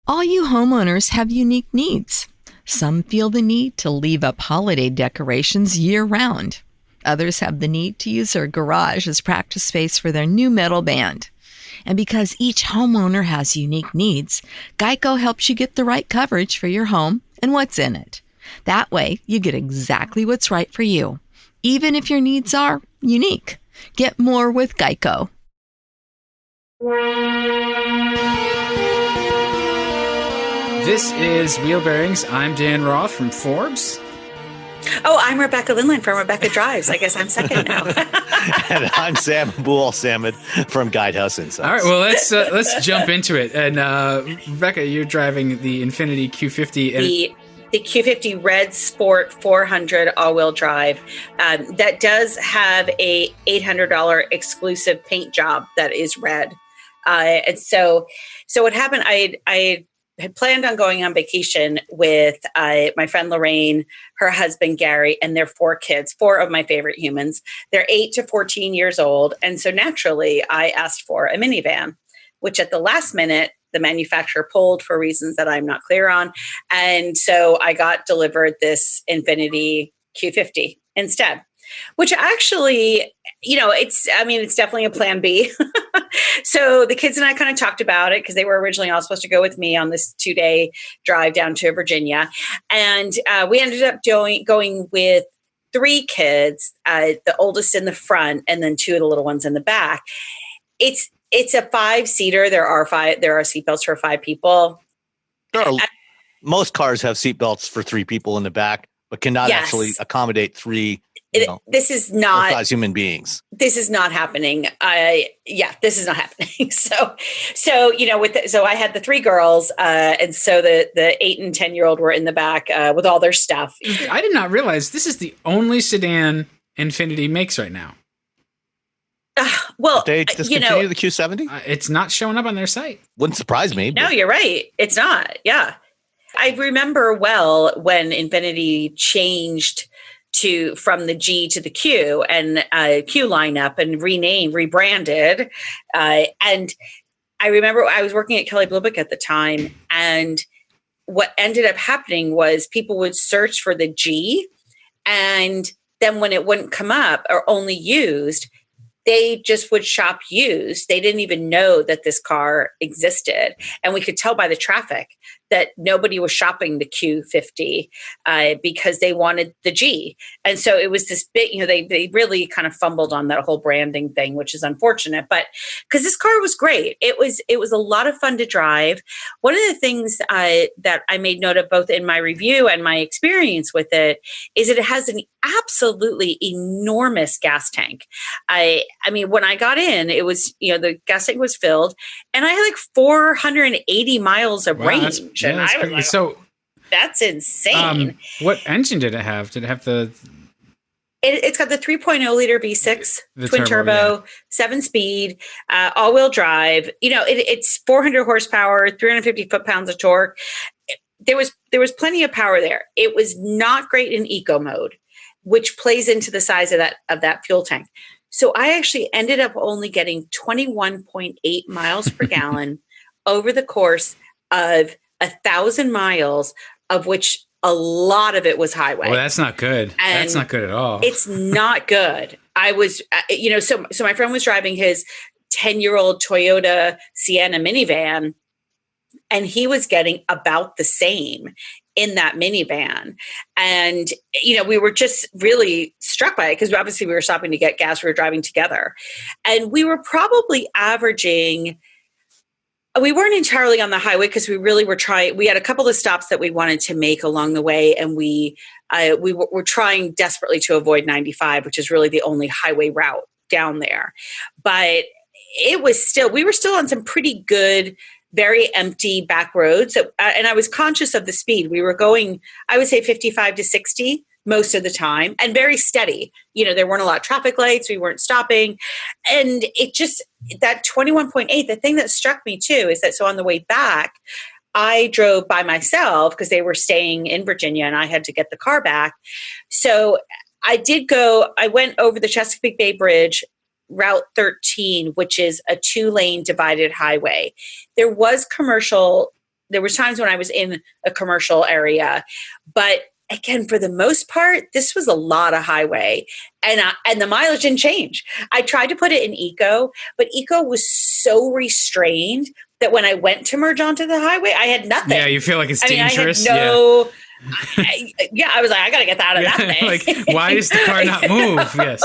All you homeowners have unique needs. Some feel the need to leave up holiday decorations year-round. Others have the need to use their garage as practice space for their new metal band. And because each homeowner has unique needs, Geico helps you get the right coverage for your home and what's in it. That way, you get exactly what's right for you, even if your needs are unique. Get more with Geico. This is Wheel Bearings. I'm Dan Roth from Forbes. Oh, I'm Rebecca Lindland from Rebecca Drives. I guess I'm second now. And I'm Sam Bull-Salmon from Guidehouse Insights. All right, well, let's jump into it. And Rebecca, you're driving the Infiniti Q50. And the Q50 Red Sport 400 all-wheel drive. That does have a $800 exclusive paint job that is red. And so what happened, I had planned on going on vacation with my friend Lorraine, her husband Gary, and their 4 kids, 4 of my favorite humans. They're 8 to 14 years old. And so naturally, I asked for a minivan, which at the last minute, the manufacturer pulled for reasons that I'm not clear on. And so I got delivered this Infiniti Q50 instead, which actually, it's definitely a plan B. So the kids and I kind of talked about it because they were originally all supposed to go with me on this 2-day drive down to Virginia. And we ended up going with 3 kids, the oldest in the front and then 2 of the little ones in the back. It's a 5-seater. There are seatbelts for 5 people. Most cars have seatbelts for 3 people in the back, but cannot actually accommodate 3 this is not as human beings. This is not happening. This is not happening. So I had the 3 girls, and so the 8 and 10-year-old were in the back with all their stuff. I did not realize this is the only sedan Infiniti makes right now. Well, they discontinue the Q70. It's not showing up on their site. Wouldn't surprise me. No, you're right. It's not. Yeah, I remember well when Infiniti changed from the G to the Q and Q lineup and rebranded. And I remember I was working at Kelly Blue Book at the time. And what ended up happening was people would search for the G. And then when it wouldn't come up or only used, they just would shop used. They didn't even know that this car existed. And we could tell by the traffic that nobody was shopping the Q50 because they wanted the G. And so it was this big, they really kind of fumbled on that whole branding thing, which is unfortunate. But because this car was great. It was a lot of fun to drive. One of the things that I made note of both in my review and my experience with it is that it has an absolutely enormous gas tank. I mean, when I got in, it was, the gas tank was filled and I had like 480 miles of range. And I was like, that's insane. What engine did it have? Did it have It's got the 3.0 liter V6 twin turbo, 7-speed, all-wheel drive. It's 400 horsepower, 350 foot-pounds of torque. There was plenty of power there. It was not great in eco mode, which plays into the size of that fuel tank. So I actually ended up only getting 21.8 miles per gallon over the course of 1,000 miles, of which a lot of it was highway. Well, that's not good. And that's not good at all. It's not good. I was, so my friend was driving his 10-year-old Toyota Sienna minivan, and he was getting about the same in that minivan. And, we were just really struck by it because obviously we were stopping to get gas. We were driving together. And we were probably averaging, we weren't entirely on the highway because we really were trying. We had a couple of stops that we wanted to make along the way. And we were trying desperately to avoid 95, which is really the only highway route down there. But we were still on some pretty good, very empty back roads. And I was conscious of the speed. We were going, I would say 55 to 60 most of the time, and very steady. There weren't a lot of traffic lights. We weren't stopping. And it just, that 21.8, the thing that struck me too, is that so on the way back, I drove by myself because they were staying in Virginia and I had to get the car back. So I went over the Chesapeake Bay Bridge, Route 13, which is a 2-lane divided highway. There was commercial there was times when I was in a commercial area, but again, for the most part, this was a lot of highway, and the mileage didn't change. I tried to put it in eco, but eco was so restrained that when I went to merge onto the highway, I had nothing. Yeah, you feel like it's dangerous. I had no. I was like, I got to get out of that thing. Like, why does the car not move? Yes.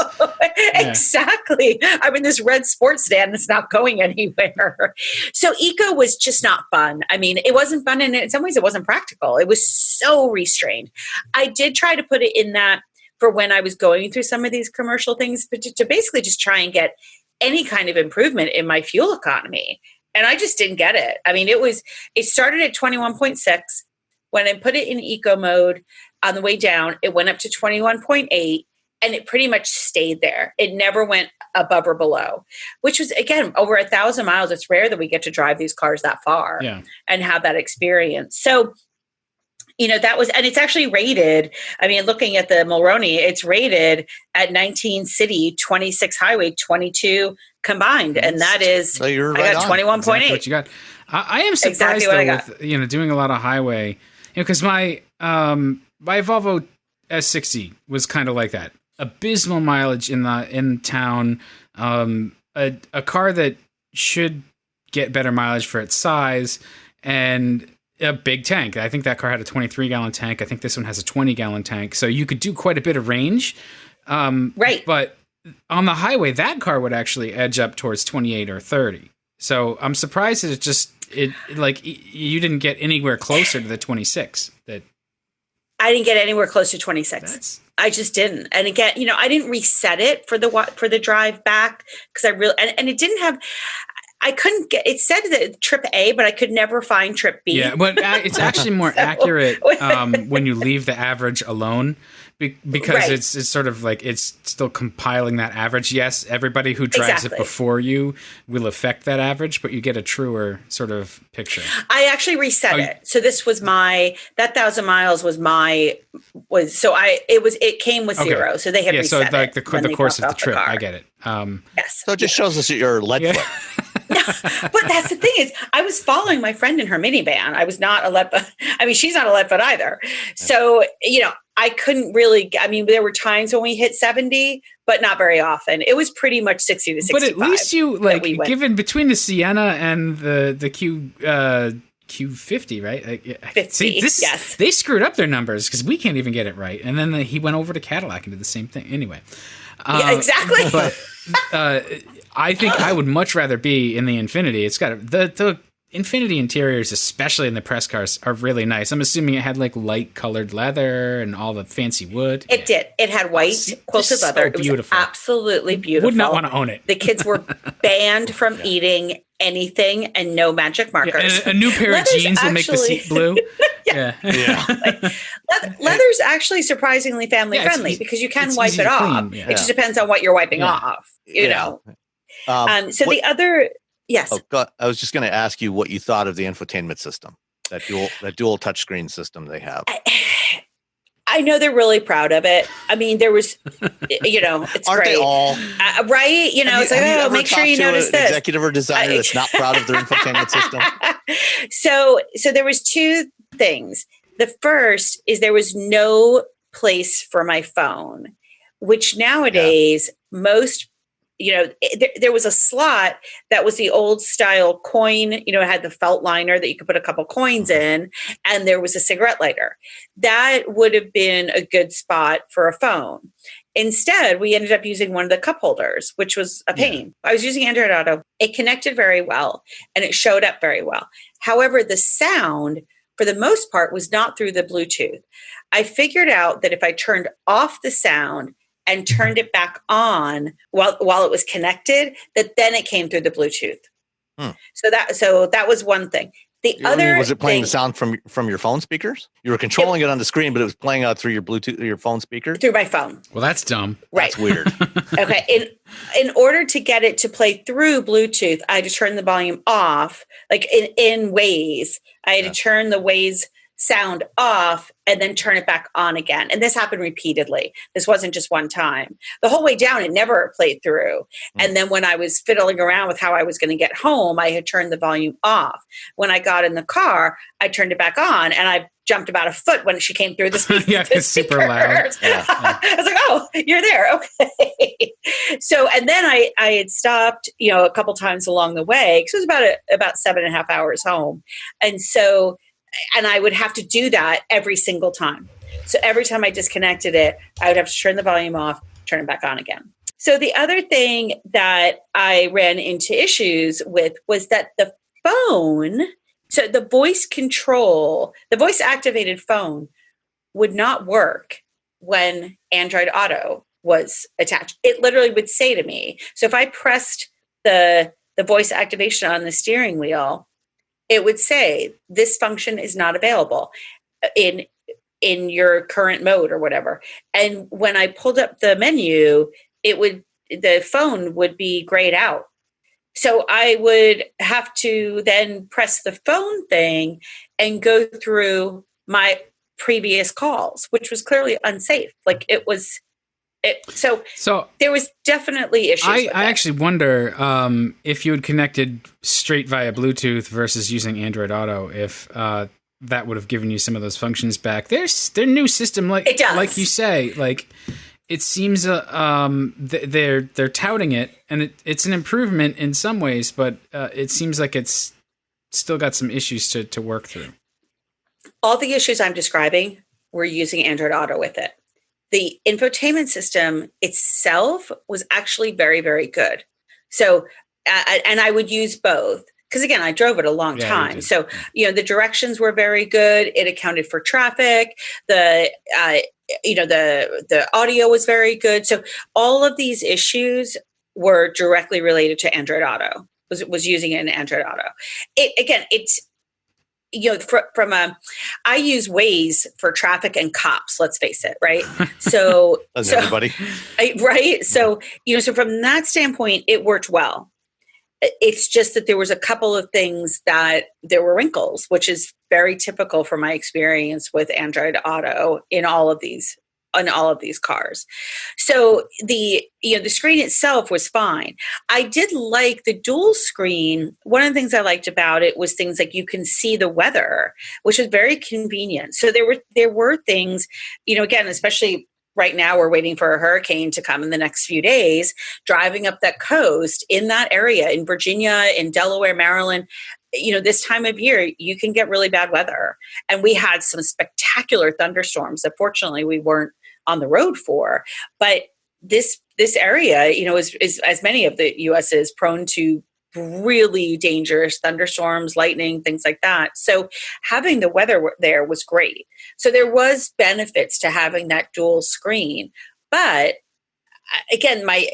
Exactly. I'm in this red sports sedan that's not going anywhere. So eco was just not fun. I mean, it wasn't fun, and in some ways it wasn't practical. It was so restrained. I did try to put it in that for when I was going through some of these commercial things, but to basically just try and get any kind of improvement in my fuel economy. And I just didn't get it. I mean, it started at 21.6. When I put it in eco mode on the way down, it went up to 21.8, and it pretty much stayed there. It never went above or below, which was, again, over 1,000 miles. It's rare that we get to drive these cars that far and have that experience. So, that was, and it's actually rated. I mean, looking at the Mulroney, it's rated at 19 city, 26 highway, 22 combined. And that is, so you're I got 21.8. Exactly what you got. I am surprised though with, doing a lot of highway, because my Volvo S60 was kind of like that. Abysmal mileage in town. A car that should get better mileage for its size, and a big tank. I think that car had a 23-gallon tank. I think this one has a 20-gallon tank. So you could do quite a bit of range. Right. But on the highway, that car would actually edge up towards 28 or 30. So I'm surprised that you didn't get anywhere closer to the 26. I didn't get anywhere close to 26. I just didn't. And again, I didn't reset it for the drive back, because I really, and it didn't have, I couldn't get, it said that trip A, but I could never find trip B. Yeah, but it's actually more accurate when you leave the average alone, because it's sort of like it's still compiling that average. Yes, everybody who drives it before you will affect that average, but you get a truer sort of picture. I actually reset it. So this was that 1,000 miles it came with zero. So they had reset it. So like the course of the trip. I get it. Yes. So it just shows us that you're lead foot. But that's the thing is, I was following my friend in her minivan. I was not a lead foot. I mean, she's not a lead foot either. So, I couldn't really, there were times when we hit 70, but not very often. It was pretty much 60 to 65. But at least you, given between the Sienna and the Q50, right? 50, yes. They screwed up their numbers because we can't even get it right. And then he went over to Cadillac and did the same thing. Anyway. Yeah, exactly. But I think I would much rather be in the Infiniti. It's got the Infiniti interiors, especially in the press cars, are really nice. I'm assuming it had light colored leather and all the fancy wood. It did. It had white quilted leather. It was beautiful. Absolutely beautiful. Would not want to own it. The kids were banned from eating anything, and no magic markers. Yeah, and a new pair of jeans will make the seat blue. Yeah. Leather's actually surprisingly family friendly, because you can wipe it off. Yeah. It just depends on what you're wiping off, know. The other... Yes. I was just going to ask you what you thought of the infotainment system, that dual touchscreen system they have. I know they're really proud of it. I mean, there was, it's Aren't great. They all? Right? It's like, make sure you notice this. Executive or designer that's not proud of their infotainment system. So there was two things. The first is there was no place for my phone, which nowadays most. There was a slot that was the old style coin, it had the felt liner that you could put a couple coins in, and there was a cigarette lighter. That would have been a good spot for a phone. Instead, we ended up using one of the cup holders, which was a pain. I was using Android Auto. It connected very well, and it showed up very well. However, the sound, for the most part, was not through the Bluetooth. I figured out that if I turned off the sound and turned it back on while it was connected, that then it came through the Bluetooth. So that was one thing. Was it playing the sound from your phone speakers? You were controlling it on the screen, but it was playing out through your Bluetooth, your phone speaker? Through my phone. Well, that's dumb. Right. That's weird. Okay. In order to get it to play through Bluetooth, I had to turn the volume off, like in Waze. I had to turn the Waze sound off, and then turn it back on again. And this happened repeatedly. This wasn't just one time. The whole way down, it never played through. And then when I was fiddling around with how I was going to get home, I had turned the volume off. When I got in the car, I turned it back on, and I jumped about a foot when she came through the speaker. Yeah, it's super loud. Yeah. I was like, oh, you're there. Okay. So, and then I had stopped, a couple times along the way, because it was about 7.5 hours home. And so, and I would have to do that every single time. So every time I disconnected it, I would have to turn the volume off, turn it back on again. So the other thing that I ran into issues with was that the phone, so the voice control, the voice activated phone would not work when Android Auto was attached. It literally would say to me, so if I pressed the voice activation on the steering wheel, it would say, this function is not available in your current mode or whatever. And when I pulled up the menu, the phone would be grayed out. So I would have to then press the phone thing and go through my previous calls, which was clearly unsafe. Like so there was definitely issues. I actually wonder if you had connected straight via Bluetooth versus using Android Auto, if that would have given you some of those functions back. Their new system, like you say, like it seems they're touting it, and it's an improvement in some ways, but it seems like it's still got some issues to work through. All the issues I'm describing, we're using Android Auto with it. The infotainment system itself was actually very, very good. So, and I would use both because, again, I drove it a long time. So, the directions were very good. It accounted for traffic. The audio was very good. So all of these issues were directly related to Android Auto, was using it in Android Auto. It's, I use Waze for traffic and cops, let's face it, right? So, everybody. Right. So, so from that standpoint, it worked well. It's just that there was a couple of things that there were wrinkles, which is very typical from my experience with Android Auto in all of these cars. So the screen itself was fine. I did like the dual screen. One of the things I liked about it was things like you can see the weather, which was very convenient. So there were things, again, especially right now we're waiting for a hurricane to come in the next few days, driving up that coast in that area in Virginia, in Delaware, Maryland. This time of year, you can get really bad weather. And we had some spectacular thunderstorms that fortunately we weren't on the road for. But this area, is as many of the U.S. is prone to really dangerous thunderstorms, lightning, things like that. So having the weather there was great. So there was benefits to having that dual screen. But again, I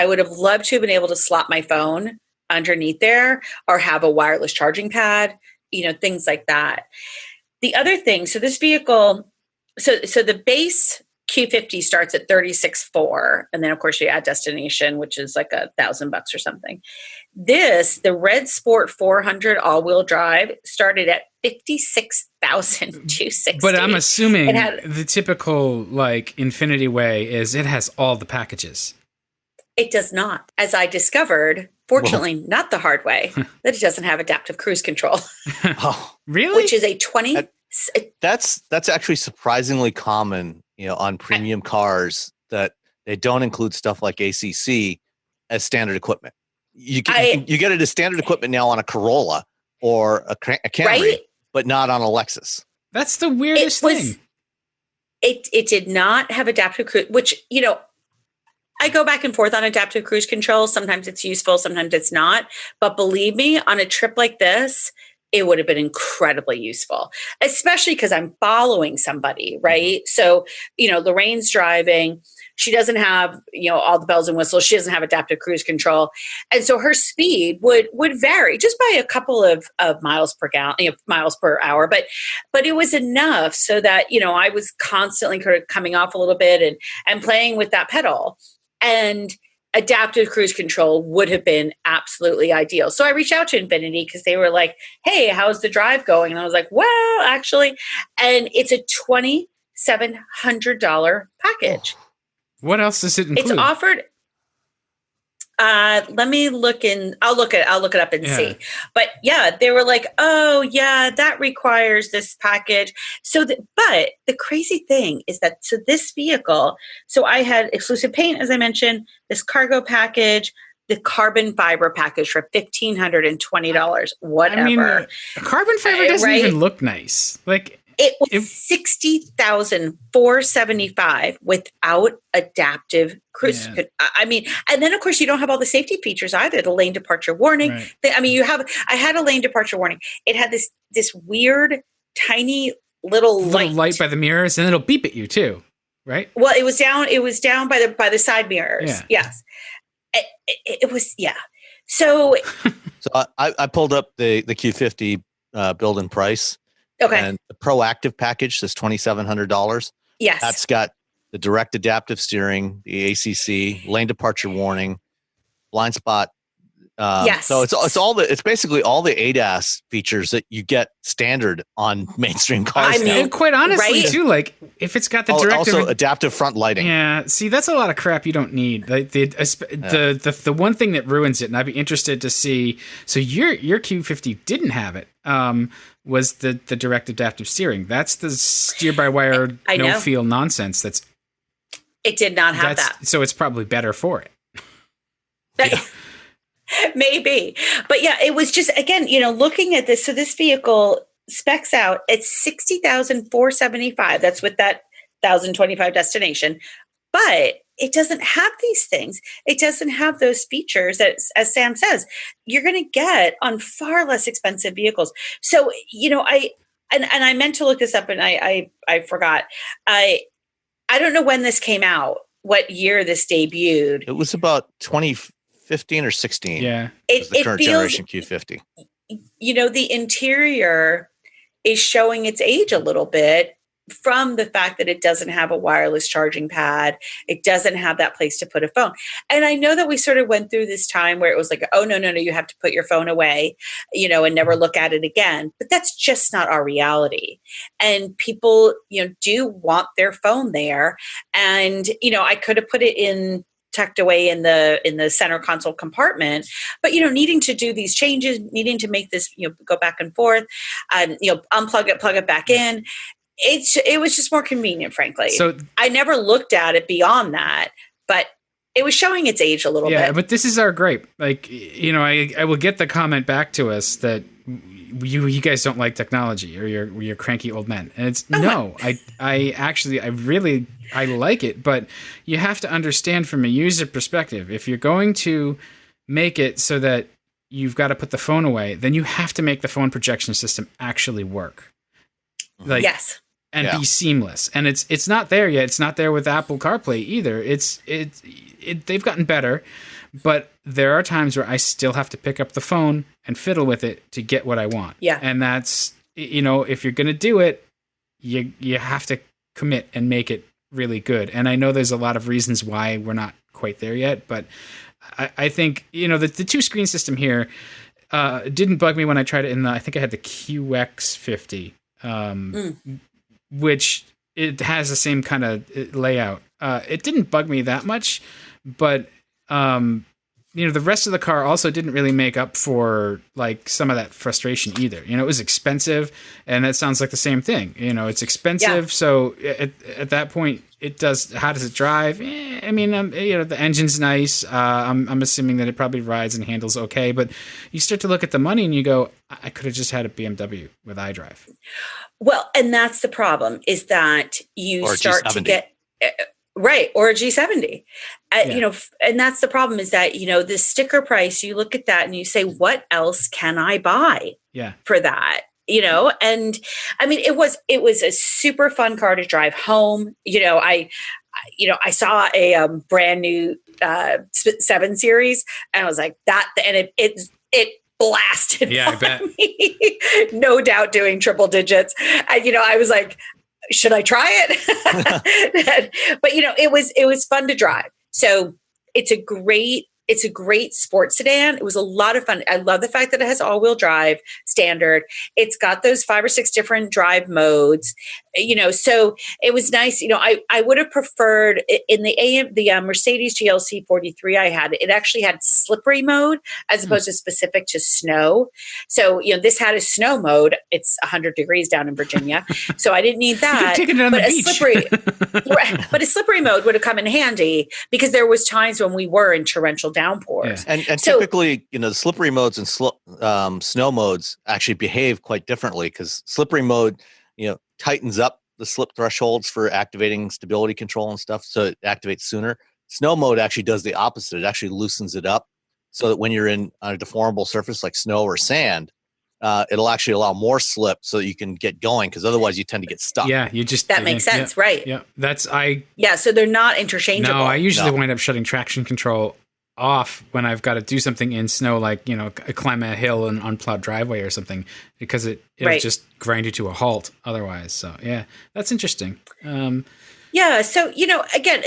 would have loved to have been able to slot my phone underneath there or have a wireless charging pad, things like that. The other thing, so this vehicle, so the base Q50 starts at $36,400, and then of course you add destination, which is like $1,000 or something. The Red Sport 400 all-wheel drive started at $56,260. But I'm assuming the typical like Infiniti way is it has all the packages. It does not, as I discovered. Fortunately, not the hard way, that it doesn't have adaptive cruise control. Oh, really? Which is a 20. That's actually surprisingly common, on premium cars, that they don't include stuff like ACC as standard equipment. You get it as standard equipment now on a Corolla or a Camry, right? But not on a Lexus. That's the weirdest thing. It did not have adaptive cruise, which, I go back and forth on adaptive cruise control. Sometimes it's useful, sometimes it's not. But believe me, on a trip like this, it would have been incredibly useful, especially because I'm following somebody, right? So, Lorraine's driving. She doesn't have, all the bells and whistles. She doesn't have adaptive cruise control. And so her speed would vary just by a couple of miles per gallon, miles per hour. But it was enough so that, I was constantly kind of coming off a little bit and playing with that pedal. And adaptive cruise control would have been absolutely ideal. So I reached out to Infiniti because they were like, hey, how's the drive going? And I was like, well, actually, and it's a $2,700 package. What else does it include? It's offered. Let me look in. I'll look it up and see. But yeah, they were like, "Oh yeah, that requires this package." But the crazy thing is that this vehicle. So I had exclusive paint, as I mentioned, this cargo package, the carbon fiber package for $1,520. Whatever. I mean, carbon fiber doesn't even look nice. Like. It was $60,475 without adaptive cruise. Yeah. I mean, and then of course you don't have all the safety features either. The lane departure warning. Right. I had a lane departure warning. It had this weird, tiny little light by the mirrors, and it'll beep at you too, right? Well, it was down by the side mirrors. Yeah. Yes, it was. Yeah. So I pulled up the Q50 build and price. Okay. And the proactive package says $2,700. Yes. That's got the direct adaptive steering, the ACC, lane departure warning, blind spot. Yes. So it's basically all the ADAS features that you get standard on mainstream cars. I mean, and quite honestly, too, like if it's got the direct also adaptive front lighting. Yeah. See, that's a lot of crap you don't need. Like the one thing that ruins it, and I'd be interested to see. So your Q50 didn't have it. Was the direct adaptive steering. That's the steer-by-wire, no-feel nonsense. It did not have that. So it's probably better for it. Yeah. Maybe. But yeah, it was just, again, looking at this. So this vehicle specs out at $60,475. That's with that 1,025 destination. But it doesn't have these things. It doesn't have those features that, as Sam says, you're going to get on far less expensive vehicles. So, I meant to look this up and I forgot. I don't know when this came out, what year this debuted. It was about 2015 or 16. Yeah. The current generation Q50. The interior is showing its age a little bit, from the fact that it doesn't have a wireless charging pad. It doesn't have that place to put a phone. And I know that we sort of went through this time where it was like, oh, no, you have to put your phone away, and never look at it again. But that's just not our reality. And people, do want their phone there. And, I could have put it tucked away in the center console compartment, but needing to do these changes, needing to make this, go back and forth, unplug it, plug it back in. It was just more convenient, frankly. So I never looked at it beyond that, but it was showing its age a little bit. Yeah, but this is our gripe. Like, I will get the comment back to us that you guys don't like technology, or you're cranky old men. And it's I actually like it, but you have to understand from a user perspective, if you're going to make it so that you've got to put the phone away, then you have to make the phone projection system actually work. Like, yes. And be seamless. And it's not there yet. It's not there with Apple CarPlay either. They've gotten better, but there are times where I still have to pick up the phone and fiddle with it to get what I want. Yeah. And that's, if you're going to do it, you have to commit and make it really good. And I know there's a lot of reasons why we're not quite there yet, but I think, the two screen system here didn't bug me when I tried it I think I had the QX50. Which it has the same kind of layout. It didn't bug me that much, but the rest of the car also didn't really make up for like some of that frustration either. It was expensive, and that sounds like the same thing. It's expensive, so at that point, it does. How does it drive? The engine's nice. I'm assuming that it probably rides and handles okay, but you start to look at the money and you go, I could have just had a BMW with iDrive. Well, and that's the problem, is that you start to get right, or a G70. And that's the problem, is that the sticker price. You look at that and you say, what else can I buy? For that? And I mean, it was a super fun car to drive home. I saw a brand new 7 Series, and I was like that, and it blasted. Yeah, I bet. Me. No doubt doing triple digits. I was like, should I try it? But it was fun to drive. So it's a great sports sedan. It was a lot of fun. I love the fact that it has all-wheel drive standard. It's got those 5 or 6 different drive modes, so it was nice. I would have preferred in the Mercedes GLC 43 I had, it actually had slippery mode as opposed to specific to snow. So, this had a snow mode. It's 100 degrees down in Virginia. So I didn't need that. Take it on the beach. But a slippery mode would have come in handy because there was times when we were in torrential downpours. Yeah. And so, typically, the slippery modes and snow modes actually behave quite differently because slippery mode, tightens up the slip thresholds for activating stability control and stuff. So it activates sooner. Snow mode actually does the opposite. It actually loosens it up so that when you're on a deformable surface like snow or sand, it'll actually allow more slip so that you can get going because otherwise you tend to get stuck. Yeah, that makes sense, right? Yeah, so they're not interchangeable. No, I usually wind up shutting traction control off when I've got to do something in snow, like climb a hill and unplowed driveway or something, because it'll just grind you to a halt otherwise. So yeah, that's interesting. Yeah, so again,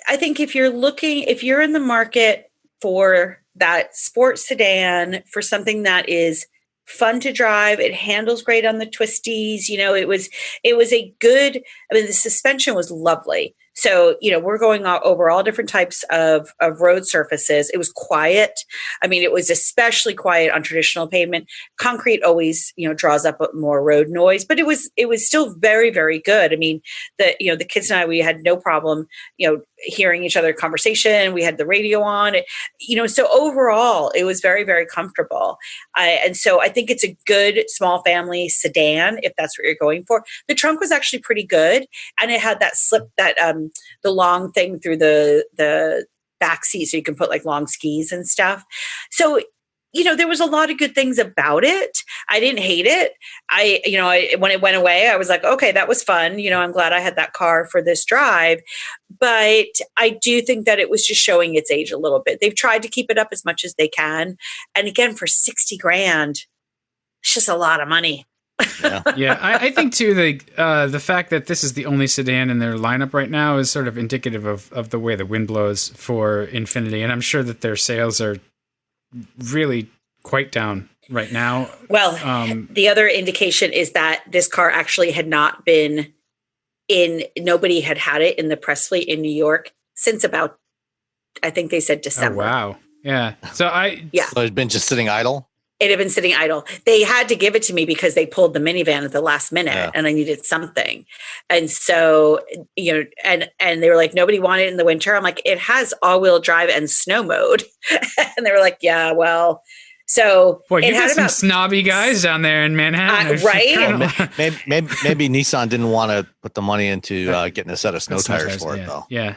I think if you're in the market for that sports sedan, for something that is fun to drive, it handles great on the twisties. It was a good. I mean, the suspension was lovely. So, we're going over all different types of road surfaces. It was quiet. I mean, it was especially quiet on traditional pavement. Concrete always, draws up more road noise, but it was still very, very good. I mean, the kids and I, we had no problem, hearing each other conversation. We had the radio on, so overall it was very, very comfortable. And so I think it's a good small family sedan, if that's what you're going for. The trunk was actually pretty good. And it had that slip, the long thing through the back seat. So you can put like long skis and stuff. So, there was a lot of good things about it. I didn't hate it. When it went away, I was like, okay, that was fun. I'm glad I had that car for this drive. But I do think that it was just showing its age a little bit. They've tried to keep it up as much as they can. And again, for $60,000, it's just a lot of money. Yeah. I think too the fact that this is the only sedan in their lineup right now is sort of indicative of the way the wind blows for Infiniti, and I'm sure that their sales are really quite down right now. Well, the other indication is that this car actually had not been nobody had it in the press fleet in New York since about, I think they said December. Oh, wow. Yeah. So it's been just sitting idle. It had been sitting idle. They had to give it to me because they pulled the minivan at the last minute and I needed something. And so, and they were like, nobody wanted it in the winter. I'm like, it has all-wheel drive and snow mode. And they were like, yeah, well, so. Boy, you got some snobby guys down there in Manhattan. Right? Maybe Nissan didn't want to put the money into getting a set of snow tires for it, though. Yeah.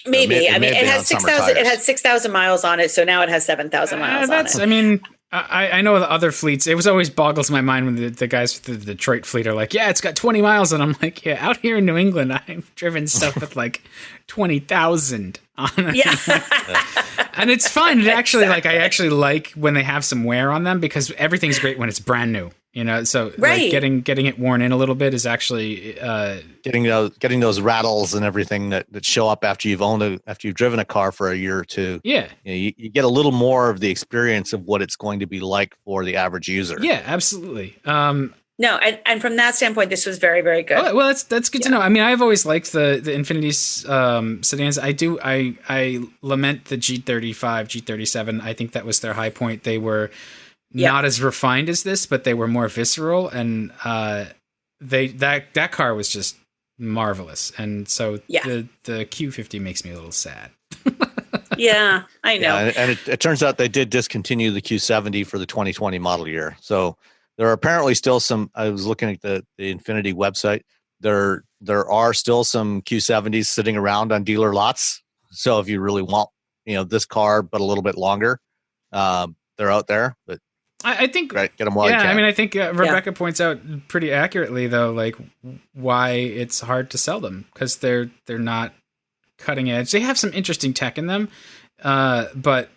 Maybe. It has 6,000. It had 6,000 miles on it, so now it has 7,000 miles on it. I mean, I know the other fleets. It was always boggles my mind when the guys with the Detroit fleet are like, "Yeah, it's got 20 miles," and I'm like, "Yeah, out here in New England, I've driven stuff with like 20,000 on it." Yeah, and it's fun. It actually, I actually like when they have some wear on them because everything's great when it's brand new. So like getting it worn in a little bit is actually getting those rattles and everything that show up after you've driven a car for a year or two. Yeah, you get a little more of the experience of what it's going to be like for the average user. Yeah, absolutely. No, and from that standpoint, this was very, very good. Oh, well, that's good to know. I mean, I've always liked the Infiniti's sedans. I lament the G35, G37. I think that was their high point. They were not as refined as this, but they were more visceral, and that car was just marvelous. And so the Q50 makes me a little sad. Yeah, I know. Yeah, and it turns out they did discontinue the Q70 for the 2020 model year. So there are apparently still some. I was looking at the Infiniti website. There are still some Q70s sitting around on dealer lots. So if you really want, this car, but a little bit longer, they're out there. But I think, get them while you can. I mean, I think Rebecca points out pretty accurately, though, like why it's hard to sell them because they're not cutting edge. They have some interesting tech in them, but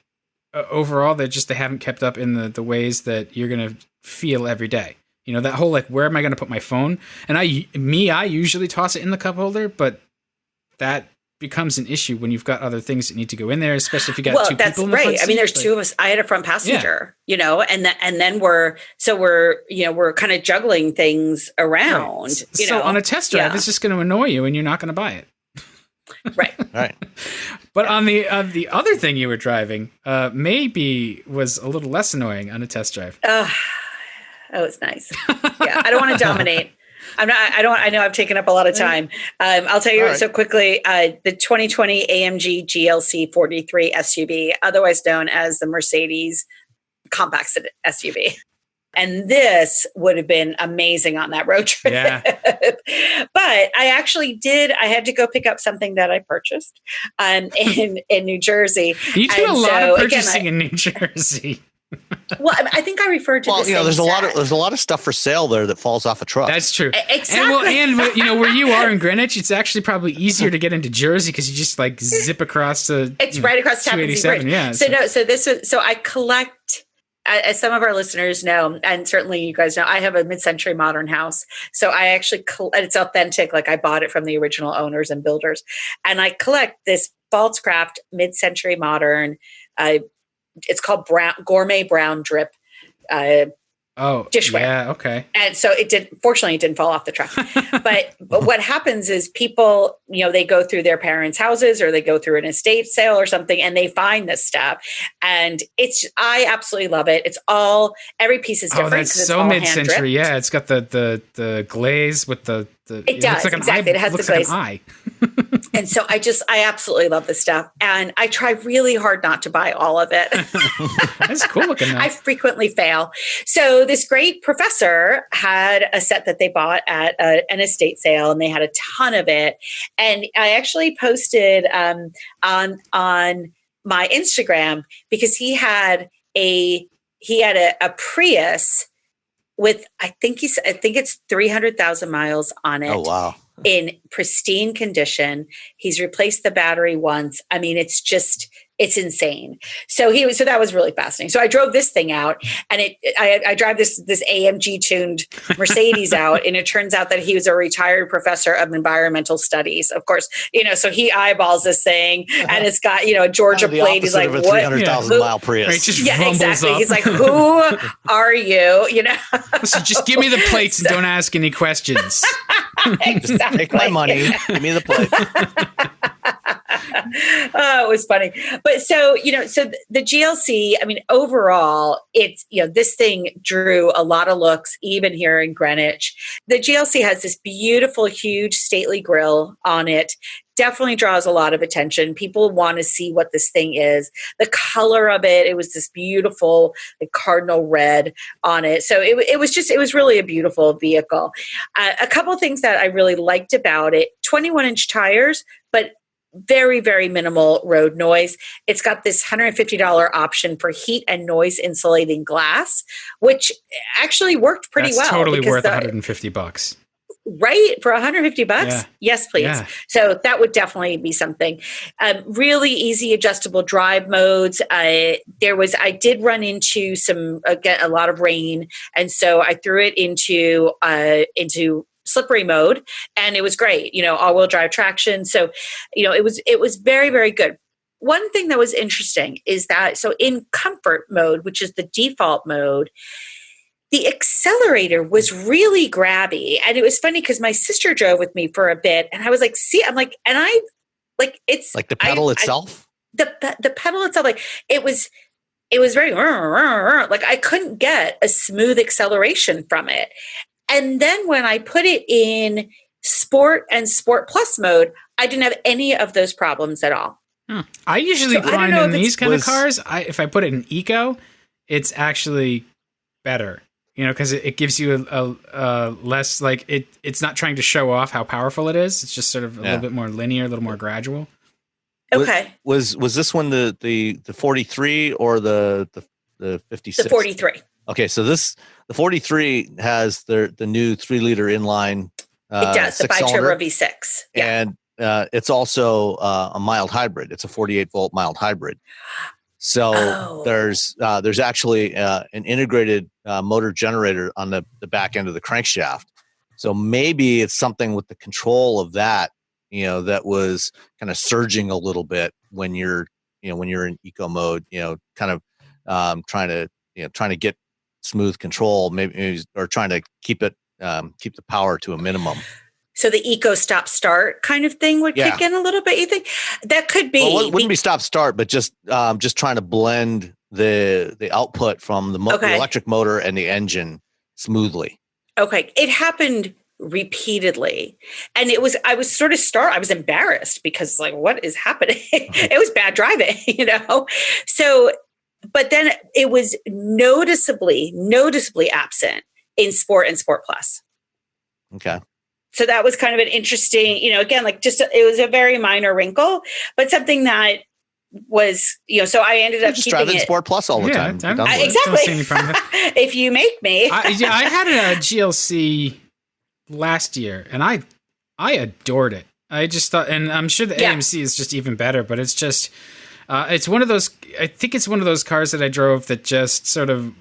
overall, they haven't kept up in the ways that you're going to feel every day. That whole where am I going to put my phone? And I usually toss it in the cup holder, but that becomes an issue when you've got other things that need to go in there, especially if you got two people in the front seat. I mean, there's two of us. I had a front passenger, and then we're kind of juggling things around. Right. So on a test drive, it's just going to annoy you, and you're not going to buy it. Right. Right. But on the other thing you were driving, maybe was a little less annoying on a test drive. Oh, it's nice. Yeah, I don't want to dominate. I know I've taken up a lot of time. I'll tell you so quickly, the 2020 AMG GLC 43 SUV, otherwise known as the Mercedes compact SUV. And this would have been amazing on that road trip. Yeah. But I had to go pick up something that I purchased in New Jersey. You do a lot of purchasing in New Jersey. Well, I think I referred to there's a lot of stuff for sale there that falls off a truck. That's true. Exactly. And where you are in Greenwich, it's actually probably easier to get into Jersey because you just like zip across the. It's right across the Tappan Zee Bridge. Yeah. So I collect. As some of our listeners know, and certainly you guys know, I have a mid-century modern house. So I actually, it's authentic. Like I bought it from the original owners and builders, and I collect this Pfaltzcraft mid-century modern. It's called gourmet brown drip. Dishware. Yeah, okay. And so fortunately it didn't fall off the truck. But what happens is people, they go through their parents' houses or they go through an estate sale or something and they find this stuff. And I absolutely love it. Every piece is different. Oh, that's so mid-century. Yeah, it's got the glaze with the it does. Like exactly. It has the glaze. Like an eye. And so I absolutely love this stuff. And I try really hard not to buy all of it. That's cool looking. I frequently fail. So this great professor had a set that they bought at an estate sale, and they had a ton of it. And I actually posted on my Instagram because he had a Prius with I think it's 300,000 miles on it. Oh wow. In pristine condition. He's replaced the battery once. I mean, it's insane. So that was really fascinating. So I drove this thing out, and I drive this AMG tuned Mercedes out, and it turns out that he was a retired professor of environmental studies. Of course, so he eyeballs this thing, and it's got a Georgia plate. He's like, what? 300,000 mile Prius. Right, exactly. Up. He's like, who are you? So just give me the plates and don't ask any questions. Exactly. Just take my money. Give me the plate. Oh, it was funny. But so the GLC, I mean, overall, it's, this thing drew a lot of looks, even here in Greenwich. The GLC has this beautiful, huge, stately grille on it. Definitely draws a lot of attention. People want to see what this thing is. The color of it was this beautiful cardinal red on it. So it was really a beautiful vehicle. A couple of things that I really liked about it: 21-inch tires, but very, very minimal road noise. It's got this $150 option for heat and noise insulating glass, which actually worked pretty well. That's totally worth $150. Right? For $150? Yeah. Yes, please. Yeah. So that would definitely be something. Really easy adjustable drive modes. I did run into a lot of rain. And so I threw it into slippery mode, and it was great, all-wheel drive traction. So, it was very, very good. One thing that was interesting is that, so in comfort mode, which is the default mode, the accelerator was really grabby. And it was funny because my sister drove with me for a bit, and I was like, it's like the pedal itself. The pedal itself, it was very, like I couldn't get a smooth acceleration from it. And then when I put it in Sport and Sport Plus mode, I didn't have any of those problems at all. I usually find in these kind of cars, if I put it in Eco, it's actually better. Because it gives you a less, it's not trying to show off how powerful it is. It's just sort of a little bit more linear, a little more gradual. Okay. Was this one the 43 or the 56? The 43. Okay, so the 43 has the new 3-liter inline. It does, the bi-turbo V6. Yeah. And it's also a mild hybrid. It's a 48-volt mild hybrid. So there's actually an integrated motor generator on the back end of the crankshaft. So maybe it's something with the control of that that was kind of surging a little bit when you're in eco mode, kind of trying to get smooth control, maybe, or trying to keep the power to a minimum. So the eco stop start kind of thing would kick in a little bit. You think that could be? Well, it wouldn't be stop start, but just trying to blend the output from the electric motor and the engine smoothly. Okay, it happened repeatedly, and I was embarrassed because like, what is happening? It was bad driving, So, but then it was noticeably absent in Sport and Sport Plus. Okay. So that was kind of an interesting, again, like it was a very minor wrinkle, but something that was, so I ended up just driving Sport Plus all the time. Exactly. Don't see any problem with that. If you make me. I had a GLC last year and I adored it. I just thought, and I'm sure the AMC is just even better, but it's just, it's one of those, I think it's one of those cars that I drove that just sort of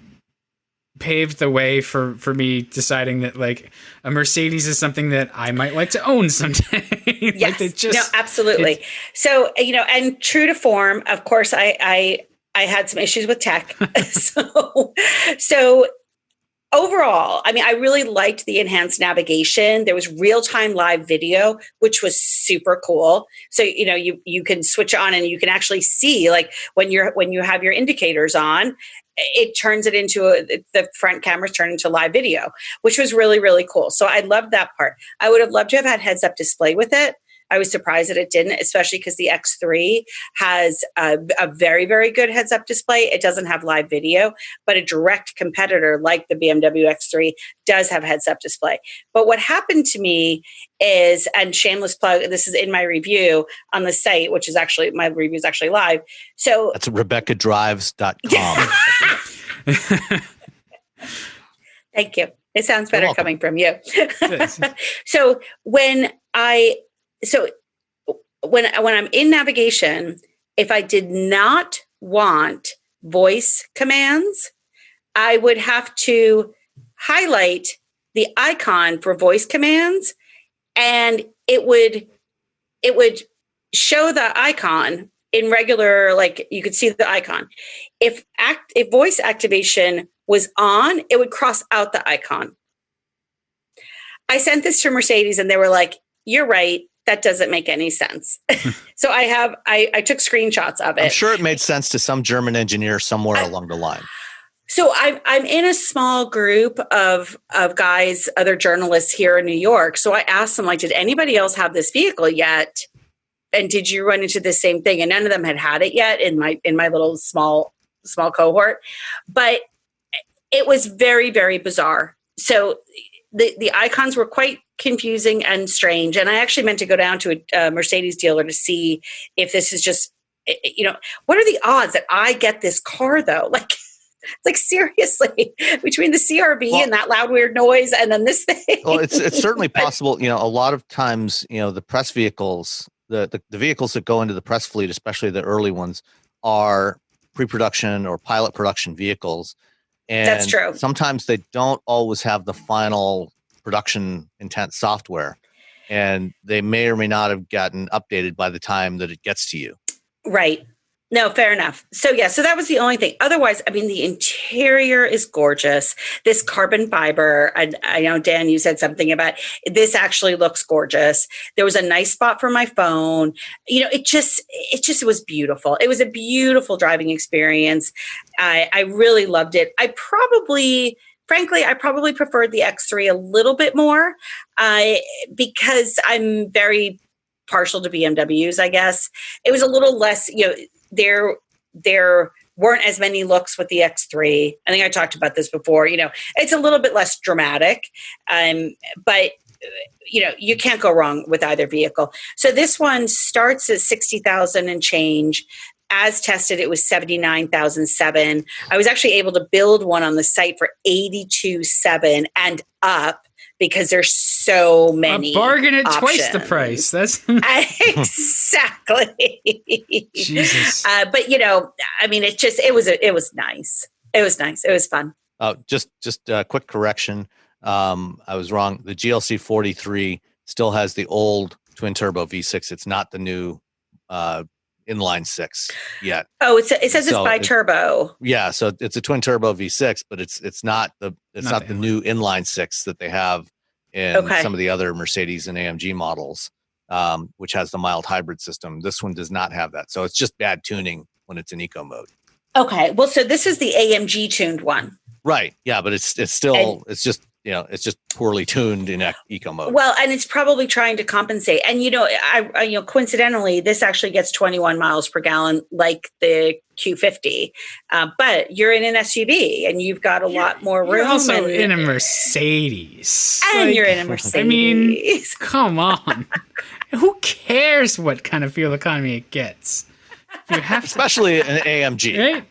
paved the way for me deciding that like a Mercedes is something that I might like to own someday. Yes, no, absolutely. So, and true to form, of course, I had some issues with tech. so overall, I mean, I really liked the enhanced navigation. There was real-time live video, which was super cool. So, you can switch on and you can actually see like when you have your indicators on, it turns it into the front cameras turn into live video, which was really, really cool. So I loved that part. I would have loved to have had heads up display with it. I was surprised that it didn't, especially because the X3 has a very, very good heads up display. It doesn't have live video, but a direct competitor like the BMW X3 does have heads up display. But what happened to me is, and shameless plug, this is in my review on the site, which is actually, my review is actually live. So that's RebeccaDrives.com. Thank you. It sounds better coming from you. So when I'm in navigation, if I did not want voice commands, I would have to highlight the icon for voice commands, and it would show the icon in regular, like you could see the icon. If voice activation was on, it would cross out the icon. I sent this to Mercedes and they were like, "You're right. That doesn't make any sense." So I took screenshots of it. I'm sure it made sense to some German engineer somewhere along the line. So I'm in a small group of guys, other journalists here in New York. So I asked them, like, did anybody else have this vehicle yet? And did you run into the same thing? And none of them had it yet in my little small cohort. But it was very, very bizarre. So the icons were quite confusing and strange. And I actually meant to go down to a Mercedes dealer to see if this is just, what are the odds that I get this car though? Like seriously, between the CRV and that loud, weird noise and then this thing. Well, it's certainly possible. A lot of times, the press vehicles, the vehicles that go into the press fleet, especially the early ones, are pre-production or pilot production vehicles. And that's true. Sometimes they don't always have the final production intent software, and they may or may not have gotten updated by the time that it gets to you. Right. No, fair enough. So that was the only thing. Otherwise, I mean, the interior is gorgeous. This carbon fiber, I know, Dan, you said something about this actually looks gorgeous. There was a nice spot for my phone. It just was beautiful. It was a beautiful driving experience. I really loved it. Frankly, I probably preferred the X3 a little bit more because I'm very partial to BMWs, I guess. It was a little less, there weren't as many looks with the X3. I think I talked about this before. It's a little bit less dramatic, but you can't go wrong with either vehicle. So this one starts at 60,000 and change. As tested, it was 79,007. I was actually able to build one on the site for 82.7 and up, because there's so many. A bargain at options. Twice the price. That's exactly. Jesus. But I mean, it was nice. It was nice. It was fun. Just a quick correction. I was wrong. The GLC 43 still has the old twin turbo V6. It's not the new inline six yet. Oh, it says it's bi-turbo. Yeah, so it's a twin turbo V6, but it's not the new inline six that they have in some of the other Mercedes and AMG models, which has the mild hybrid system. This one does not have that, so it's just bad tuning when it's in eco mode. Okay, well, so this is the AMG tuned one, right? Yeah, but it's just poorly tuned in eco mode. Well, and it's probably trying to compensate. And I coincidentally, this actually gets 21 miles per gallon, like the Q50. But you're in an SUV, and you've got a lot more room. You're also in a Mercedes, and you're in a Mercedes. I mean, come on. Who cares what kind of fuel economy it gets? You have especially an AMG. Right?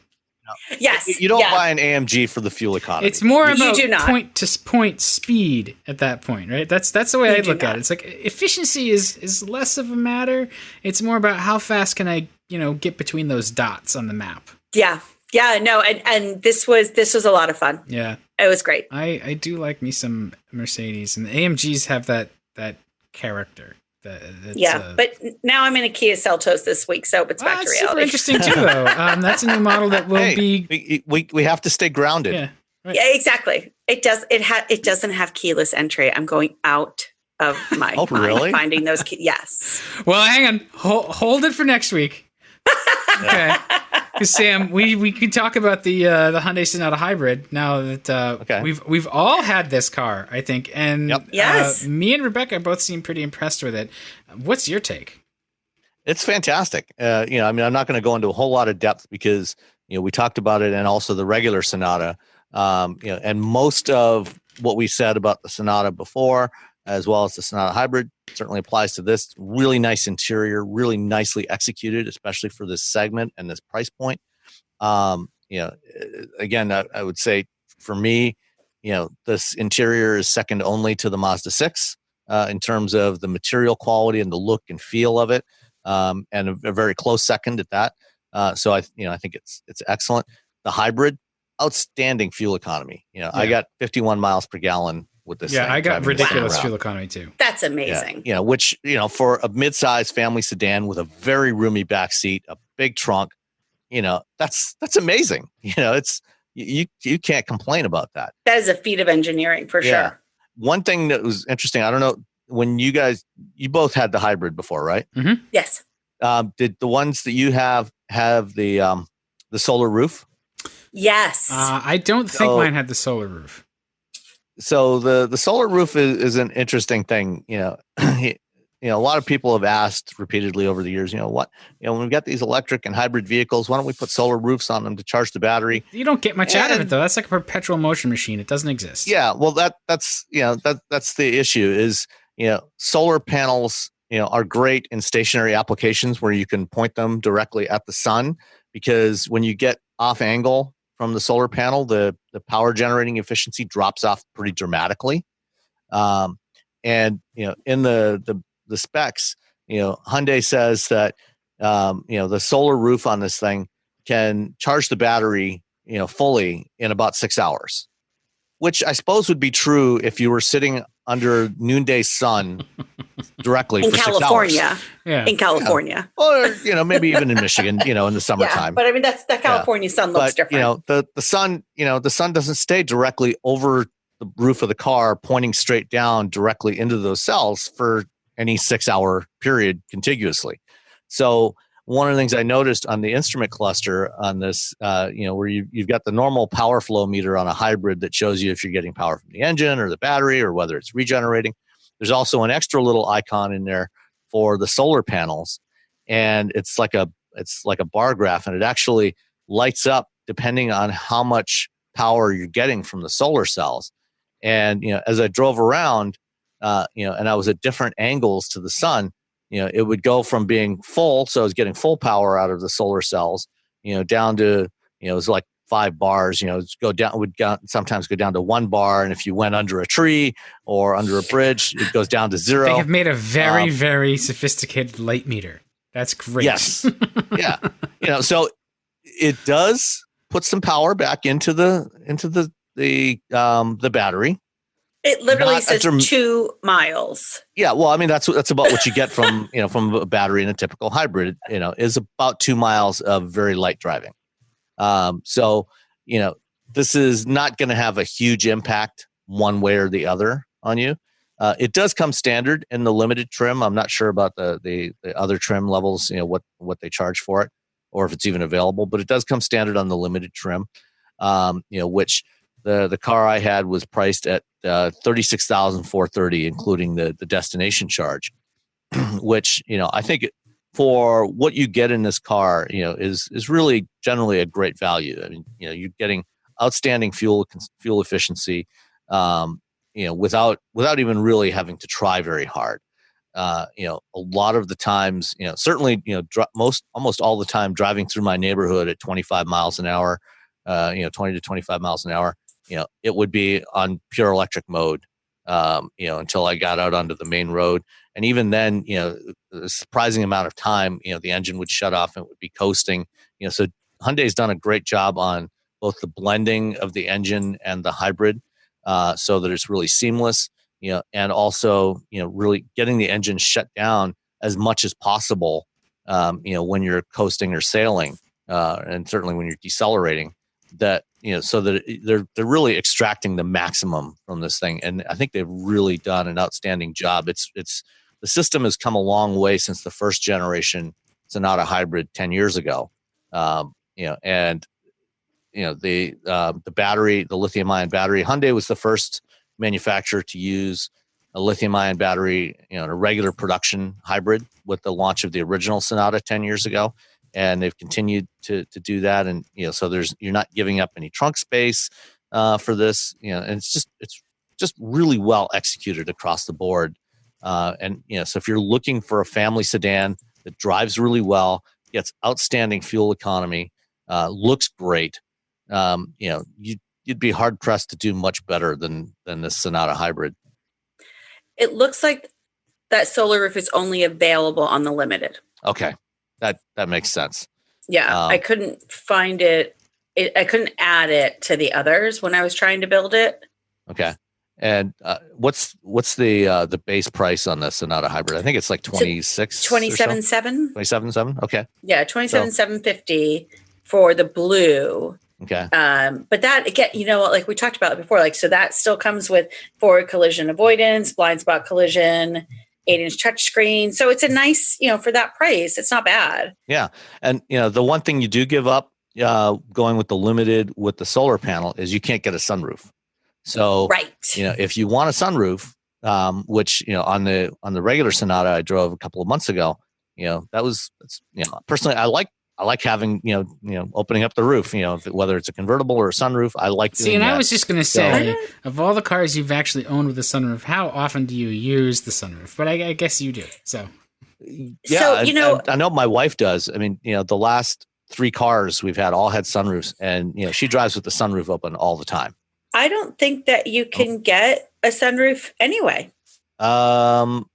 Yes. You don't buy an AMG for the fuel economy. It's more about point to point speed at that point, right? That's the way I look at it. It's like efficiency is less of a matter. It's more about how fast can I, get between those dots on the map. Yeah. Yeah, no, and this was a lot of fun. Yeah. It was great. I do like me some Mercedes, and the AMGs have that character. But now I'm in a Kia Seltos this week, so it's back to reality. Super interesting too, though. That's a new model that will be. We have to stay grounded. Yeah, right. Yeah, exactly. It doesn't have keyless entry. I'm going out of my mind really? Finding those keys. Yes. Well, hang on. Hold it for next week. Okay. Because Sam, we can talk about the Hyundai Sonata Hybrid now that we've all had this car, I think, and yes, me and Rebecca both seem pretty impressed with it. What's your take? It's fantastic. I'm not going to go into a whole lot of depth because we talked about it, and also the regular Sonata, and most of what we said about the Sonata before, as well as the Sonata Hybrid, certainly applies to this. Really nice interior, really nicely executed, especially for this segment and this price point. Again, I would say for me, this interior is second only to the Mazda 6 in terms of the material quality and the look and feel of it, and a very close second at that. So I think it's excellent. The hybrid, outstanding fuel economy. I got 51 miles per gallon with this. Yeah, I got ridiculous fuel economy too. That's amazing. Yeah, which for a mid-size family sedan with a very roomy back seat, a big trunk, that's amazing. It's you can't complain about that. That is a feat of engineering for sure. One thing that was interesting, I don't know, when you both had the hybrid before, right? Mm-hmm. Yes. Did the ones that you have the solar roof? Yes. I don't think mine had the solar roof. So the solar roof is an interesting thing. A lot of people have asked repeatedly over the years, when we've got these electric and hybrid vehicles, why don't we put solar roofs on them to charge the battery? You don't get much out of it though. That's like a perpetual motion machine. It doesn't exist. Yeah. Well, that's the issue is, solar panels, are great in stationary applications where you can point them directly at the sun, because when you get off angle from the solar panel, the power generating efficiency drops off pretty dramatically. And in the specs, Hyundai says that the solar roof on this thing can charge the battery fully in about 6 hours, which I suppose would be true if you were sitting under noonday sun directly in for California. 6 hours. Yeah. In California. Or maybe even in Michigan, in the summertime. But I mean, that California sun looks different. The sun doesn't stay directly over the roof of the car, pointing straight down directly into those cells for any 6 hour period contiguously. So one of the things I noticed on the instrument cluster on this, where you've got the normal power flow meter on a hybrid that shows you if you're getting power from the engine or the battery or whether it's regenerating. There's also an extra little icon in there for the solar panels, and it's like a bar graph, and it actually lights up depending on how much power you're getting from the solar cells. And as I drove around, and I was at different angles to the sun, it would go from being full, so I was getting full power out of the solar cells, down to it was like 5 bars. Sometimes go down to 1 bar, and if you went under a tree or under a bridge, it goes down to 0. They have made a very very sophisticated light meter. That's great. Yes, yeah. So it does put some power back into the battery. It literally says 2 miles. Yeah, well, I mean that's about what you get from from a battery in a typical hybrid. Is about 2 miles of very light driving. So this is not going to have a huge impact one way or the other on you. It does come standard in the limited trim. I'm not sure about the other trim levels. What they charge for it, or if it's even available. But it does come standard on the limited trim. Which the car I had was priced at $36,430, including the destination charge, which I think for what you get in this car, is really generally a great value. I mean, you're getting outstanding fuel efficiency, without even really having to try very hard. A lot of the times, certainly, almost all the time driving through my neighborhood at 25 miles an hour, 20 to 25 miles an hour, it would be on pure electric mode, until I got out onto the main road. And even then, a surprising amount of time, the engine would shut off and it would be coasting. So Hyundai's done a great job on both the blending of the engine and the hybrid, so that it's really seamless, and also, really getting the engine shut down as much as possible, when you're coasting or sailing, and certainly when you're decelerating, that, so that they're really extracting the maximum from this thing. And I think they've really done an outstanding job. The system has come a long way since the first generation Sonata hybrid 10 years ago. And the battery, the lithium ion battery, Hyundai was the first manufacturer to use a lithium ion battery, a regular production hybrid with the launch of the original Sonata 10 years ago. And they've continued to do that. And, so you're not giving up any trunk space for this, and it's just really well executed across the board. And, so if you're looking for a family sedan that drives really well, gets outstanding fuel economy, looks great, you'd be hard pressed to do much better than this Sonata hybrid. It looks like that solar roof is only available on the limited. Okay. That makes sense. Yeah. I couldn't find it. I couldn't add it to the others when I was trying to build it. Okay. And what's the base price on the Sonata hybrid? I think it's like 27,700. 27,700. Okay. Yeah, 27,750 for the blue. Okay. But that again, like we talked about it before, like, so that still comes with forward collision avoidance, blind spot collision, 8-inch touchscreen. So it's a nice, for that price, it's not bad. Yeah. And, the one thing you do give up going with the limited with the solar panel is you can't get a sunroof. So, right. If you want a sunroof, which, on the regular Sonata I drove a couple of months ago, personally, I like having, opening up the roof, whether it's a convertible or a sunroof. I like doing that. I was just going to say, of all the cars you've actually owned with a sunroof, how often do you use the sunroof? But I guess you do. So, yeah, so, I know my wife does. I mean, the last 3 cars we've had all had sunroofs, and, she drives with the sunroof open all the time. I don't think that you can get a sunroof anyway. I'm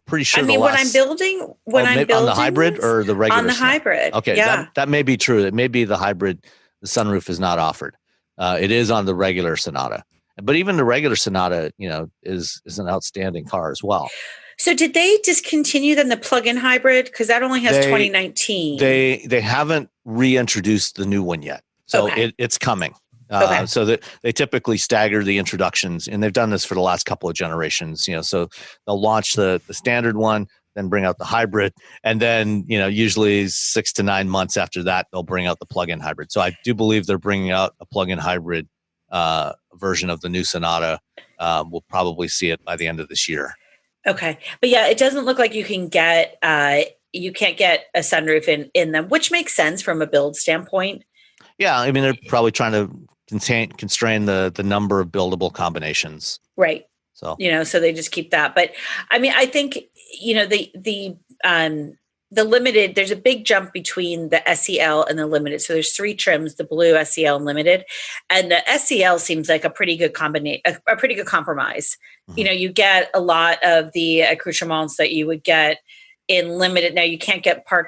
pretty sure. I mean, when I'm building on the hybrid or the regular. On the hybrid. Okay, yeah. That may be true. It may be the hybrid. The sunroof is not offered. It is on the regular Sonata, but even the regular Sonata, is an outstanding car as well. So did they discontinue then the plug-in hybrid, because that only has 2019? They haven't reintroduced the new one yet, so it's coming. So that they typically stagger the introductions, and they've done this for the last couple of generations. So they'll launch the standard one, then bring out the hybrid, and then usually 6 to 9 months after that they'll bring out the plug-in hybrid. So I do believe they're bringing out a plug-in hybrid version of the new Sonata. We'll probably see it by the end of this year. Okay, but yeah, it doesn't look like you can get you can't get a sunroof in them, which makes sense from a build standpoint. Yeah, I mean, they're probably trying to constrain the number of buildable combinations. Right. So, so they just keep that. But I mean, I think, the limited, there's a big jump between the SEL and the limited. So there's 3 trims, the blue, SEL, and limited. And the SEL seems like a pretty good a pretty good compromise. Mm-hmm. You get a lot of the accoutrements that you would get in limited. Now you can't get park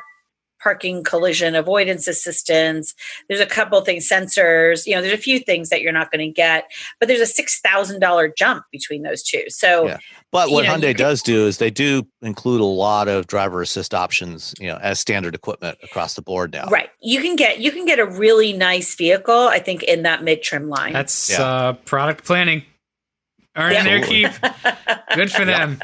parking collision avoidance assistance. There's a couple of things, sensors, there's a few things that you're not going to get, but there's a $6,000 jump between those two. So, yeah. But what Hyundai does do is they do include a lot of driver assist options, as standard equipment across the board now. Right. You can get a really nice vehicle, I think, in that mid-trim line. That's product planning. Earning their keep. Good for them.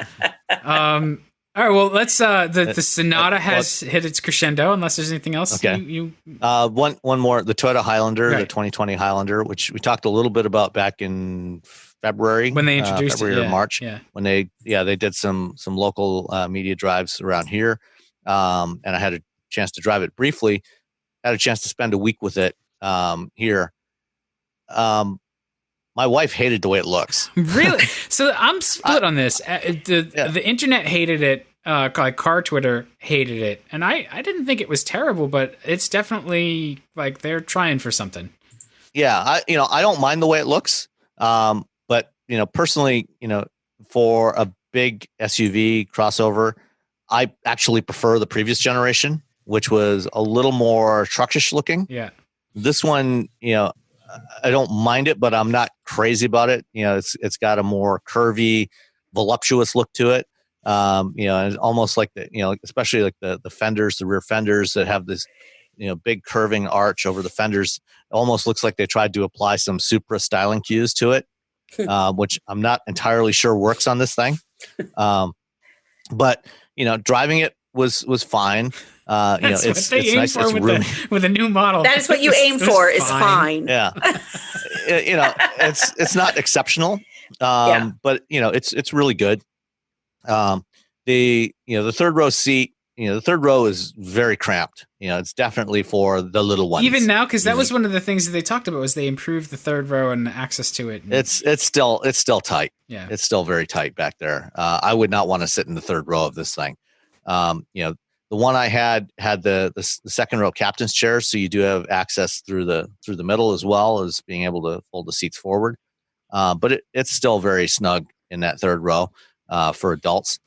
All right, well, let's. The Sonata has hit its crescendo. Unless there's anything else. Okay. One more. The Toyota Highlander, the 2020 Highlander, which we talked a little bit about back in February when they introduced February or March. Yeah. When they did some local media drives around here, and I had a chance to drive it briefly. Had a chance to spend a week with it here. My wife hated the way it looks. Really? So I'm split on this. The internet hated it. Like car Twitter hated it, and I didn't think it was terrible, but it's definitely like they're trying for something. Yeah, I don't mind the way it looks, but personally, for a big SUV crossover, I actually prefer the previous generation, which was a little more truckish looking. Yeah, this one, I don't mind it, but I'm not crazy about it. It's got a more curvy, voluptuous look to it. And almost like especially like the fenders, the rear fenders that have this, big curving arch over the fenders. It almost looks like they tried to apply some Supra styling cues to it, which I'm not entirely sure works on this thing. But driving it was fine. That's what they aim nice. for with a new model. That is what you aim for. Is fine. Yeah, it's not exceptional, but it's really good. The third row seat, the third row is very cramped. It's definitely for the little ones. Even now, because that was one of the things that they talked about was they improved the third row and access to it. It's still tight. Yeah, it's still very tight back there. I would not want to sit in the third row of this thing. The one I had the second row captain's chair, so you do have access through the middle as well as being able to fold the seats forward. But it's still very snug in that third row for adults.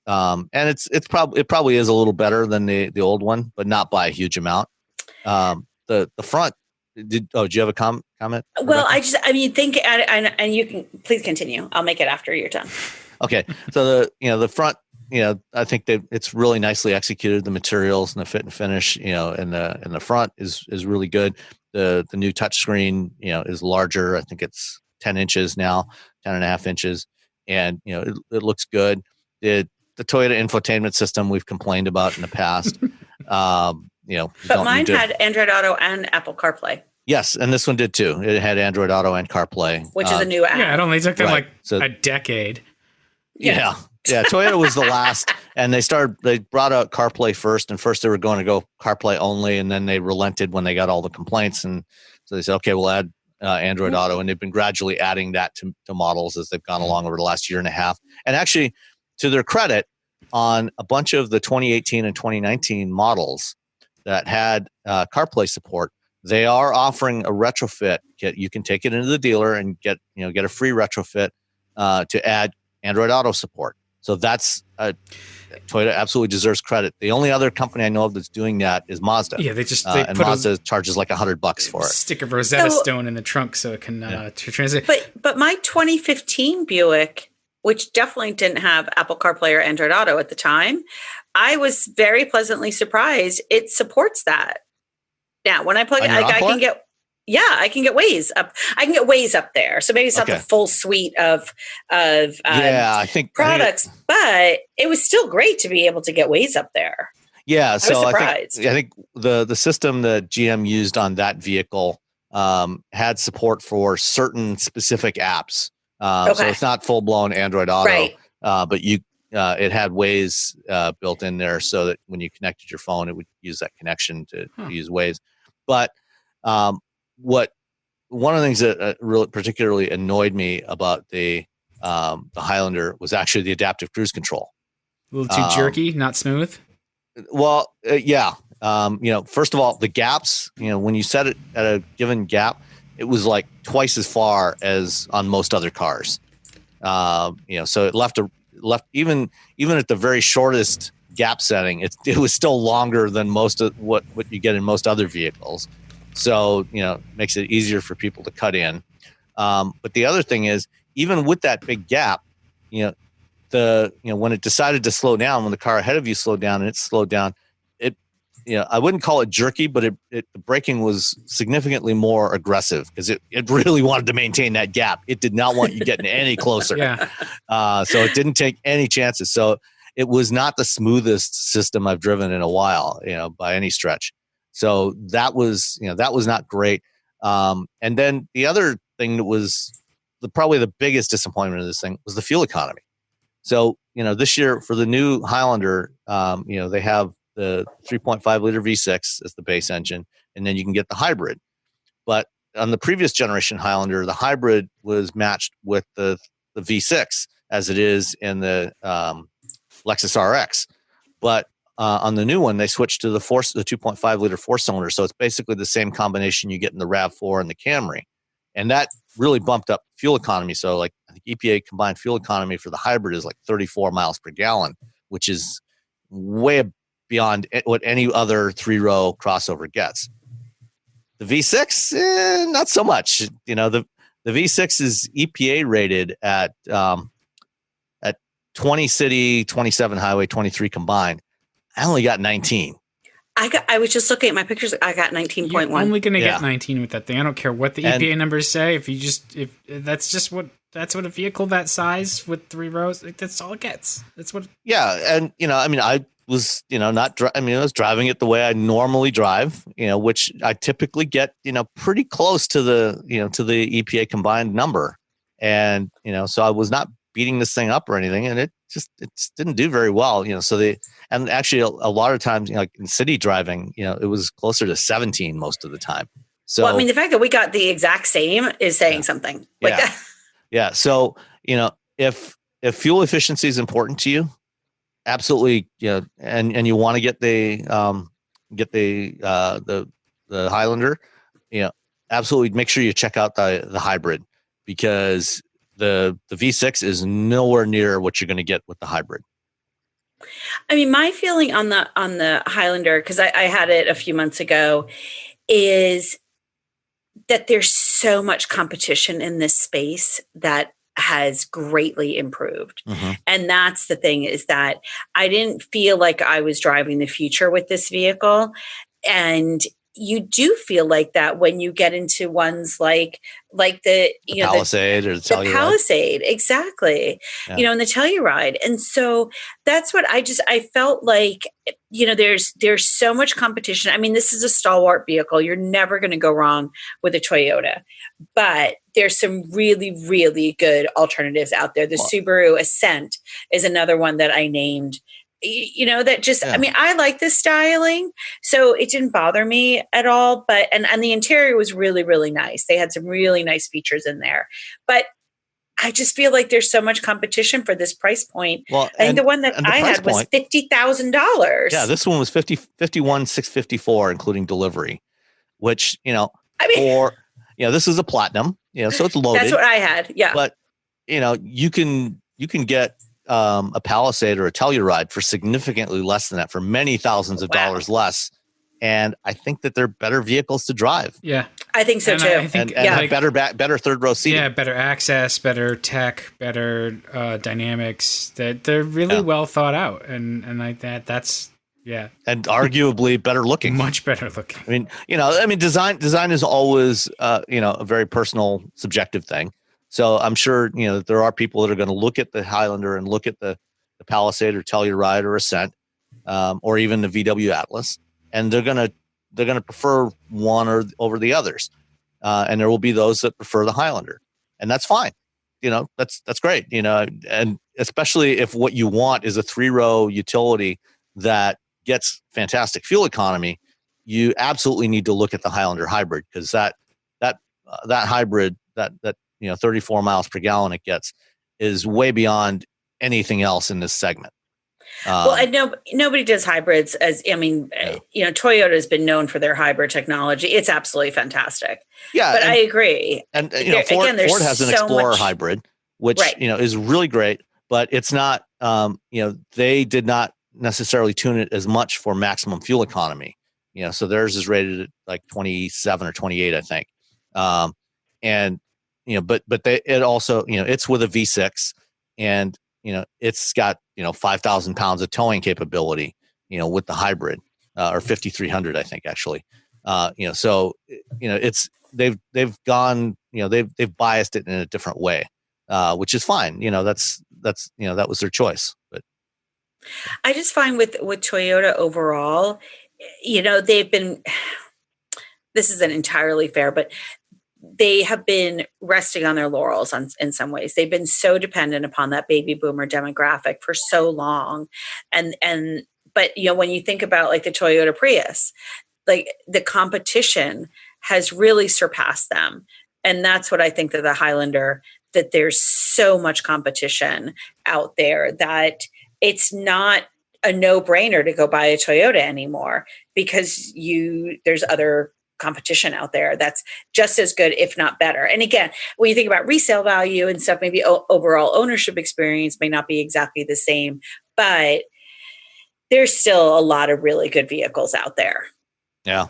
And it probably is a little better than the old one, but not by a huge amount. The front. Do you have a comment? Well, and you can please continue. I'll make it after you're done. Okay, so the front. I think that it's really nicely executed. The materials and the fit and finish, in the front is really good. The new touchscreen, is larger. I think it's 10 inches now, 10 and a half inches. And, it looks good. The Toyota infotainment system we've complained about in the past. But mine had Android Auto and Apple CarPlay. Yes, and this one did too. It had Android Auto and CarPlay. Which is a new app. Yeah, it only took them a decade. Yeah. Yeah, Toyota was the last, and they brought out CarPlay first, and first they were going to go CarPlay only, and then they relented when they got all the complaints, and so they said, okay, we'll add Android Auto, and they've been gradually adding that to models as they've gone along over the last year and a half. And actually, to their credit, on a bunch of the 2018 and 2019 models that had CarPlay support, they are offering a retrofit kit. You can take it into the dealer and get a free retrofit to add Android Auto support. So that's Toyota absolutely deserves credit. The only other company I know of that's doing that is Mazda. Yeah, they and Mazda charges like $100 for it. Stick a Rosetta Stone in the trunk so it can translate. But my 2015 Buick, which definitely didn't have Apple CarPlay or Android Auto at the time, I was very pleasantly surprised. It supports that. Now, when I plug it, I can get. Yeah, I can get Waze up. I can get Waze up there. So maybe it's not the full suite of I think products, but it was still great to be able to get Waze up there. Yeah, so I think the system that GM used on that vehicle had support for certain specific apps. So it's not full blown Android Auto, right. But it had Waze built in there so that when you connected your phone, it would use that connection to use Waze. But one of the things that really particularly annoyed me about the Highlander was actually the adaptive cruise control. A little too jerky, not smooth. Well, yeah. First of all, the gaps. When you set it at a given gap, it was like twice as far as on most other cars. So it left even at the very shortest gap setting, it was still longer than most of what you get in most other vehicles. So, makes it easier for people to cut in. But the other thing is, even with that big gap, when it decided to slow down, when the car ahead of you slowed down and it slowed down, I wouldn't call it jerky, but the braking was significantly more aggressive because it really wanted to maintain that gap. It did not want you getting any closer. Yeah. So it didn't take any chances. So it was not the smoothest system I've driven in a while, by any stretch. So that was not great. And then the other thing that was probably the biggest disappointment of this thing was the fuel economy. So, this year for the new Highlander, they have the 3.5 liter V6 as the base engine, and then you can get the hybrid. But on the previous generation Highlander, the hybrid was matched with the V6 as it is in the Lexus RX. But on the new one, they switched to the 2.5 liter 4-cylinder. So it's basically the same combination you get in the RAV4 and the Camry. And that really bumped up fuel economy. So I think EPA combined fuel economy for the hybrid is 34 miles per gallon, which is way beyond what any other 3-row crossover gets. The V6, not so much. The V6 is EPA rated at 20 city, 27 highway, 23 combined. I only got 19. I was just looking at my pictures. I got 19.1. You're only going to get 19 with that thing. I don't care what the EPA numbers say. If that's what a vehicle that size with 3 rows, that's all it gets. That's what. Yeah, and I was I was driving it the way I normally drive, which I typically get pretty close to the to the EPA combined number, and so I was not beating this thing up or anything, and it just didn't do very well, and actually a lot of times, in city driving, it was closer to 17 most of the time. So, well, the fact that we got the exact same is saying something. Yeah. So, if fuel efficiency is important to you, absolutely, and you want to get the Highlander, absolutely make sure you check out the hybrid, because the V6 is nowhere near what you're going to get with the hybrid. My feeling on the Highlander, because I had it a few months ago, is that there's so much competition in this space that has greatly improved. Mm-hmm. And that's the thing, is that I didn't feel like I was driving the future with this vehicle. And you do feel like that when you get into ones like the Palisade or the Telluride. Palisade, exactly. Yeah. And the Telluride. And so that's what I felt like, there's so much competition. This is a stalwart vehicle. You're never going to go wrong with a Toyota, but there's some really, really good alternatives out there. The Subaru Ascent is another one that I named. That just, I like this styling, so it didn't bother me at all, but, and the interior was really, really nice. They had some really nice features in there, but I just feel like there's so much competition for this price point. Well, I think the one that I had was $50,000. Yeah. This one was $51,654, including delivery, which, this is a platinum, so it's loaded. That's what I had. Yeah. But, you can get, a Palisade or a Telluride for significantly less than that, for many thousands of dollars less. And I think that they're better vehicles to drive. Yeah, I think so too. I think better third row seating. Yeah, better access, better tech, better dynamics. That they're really well thought out, and like that's. Yeah, and arguably better looking, much better looking. Design is always a very personal, subjective thing. So I'm sure, there are people that are going to look at the Highlander and look at the Palisade or Telluride or Ascent, or even the VW Atlas, and they're going to prefer one over the others. And there will be those that prefer the Highlander, and that's fine. That's great. And especially if what you want is a 3-row utility that gets fantastic fuel economy, you absolutely need to look at the Highlander hybrid, because that hybrid, that 34 miles per gallon it gets, is way beyond anything else in this segment. Well, I know nobody does hybrids Toyota has been known for their hybrid technology. It's absolutely fantastic. Yeah. But I agree. And Ford has an Explorer hybrid, which, is really great, but it's not, they did not necessarily tune it as much for maximum fuel economy. So theirs is rated at like 27 or 28, I think. And but it also, it's with a V6, and it's got 5,000 pounds of towing capability, with the hybrid, or 5,300, I think, actually. So it's they've gone, they've biased it in a different way, which is fine. That's that was their choice. But I just find with Toyota overall, they've been, this isn't entirely fair, but they have been resting on their laurels in some ways. They've been so dependent upon that baby boomer demographic for so long. But when you think about like the Toyota Prius, like the competition has really surpassed them. And that's what I think that the Highlander, that there's so much competition out there that it's not a no-brainer to go buy a Toyota anymore, because there's other competition out there that's just as good, if not better. And again, when you think about resale value and stuff, maybe overall ownership experience may not be exactly the same, but there's still a lot of really good vehicles out there. Yeah.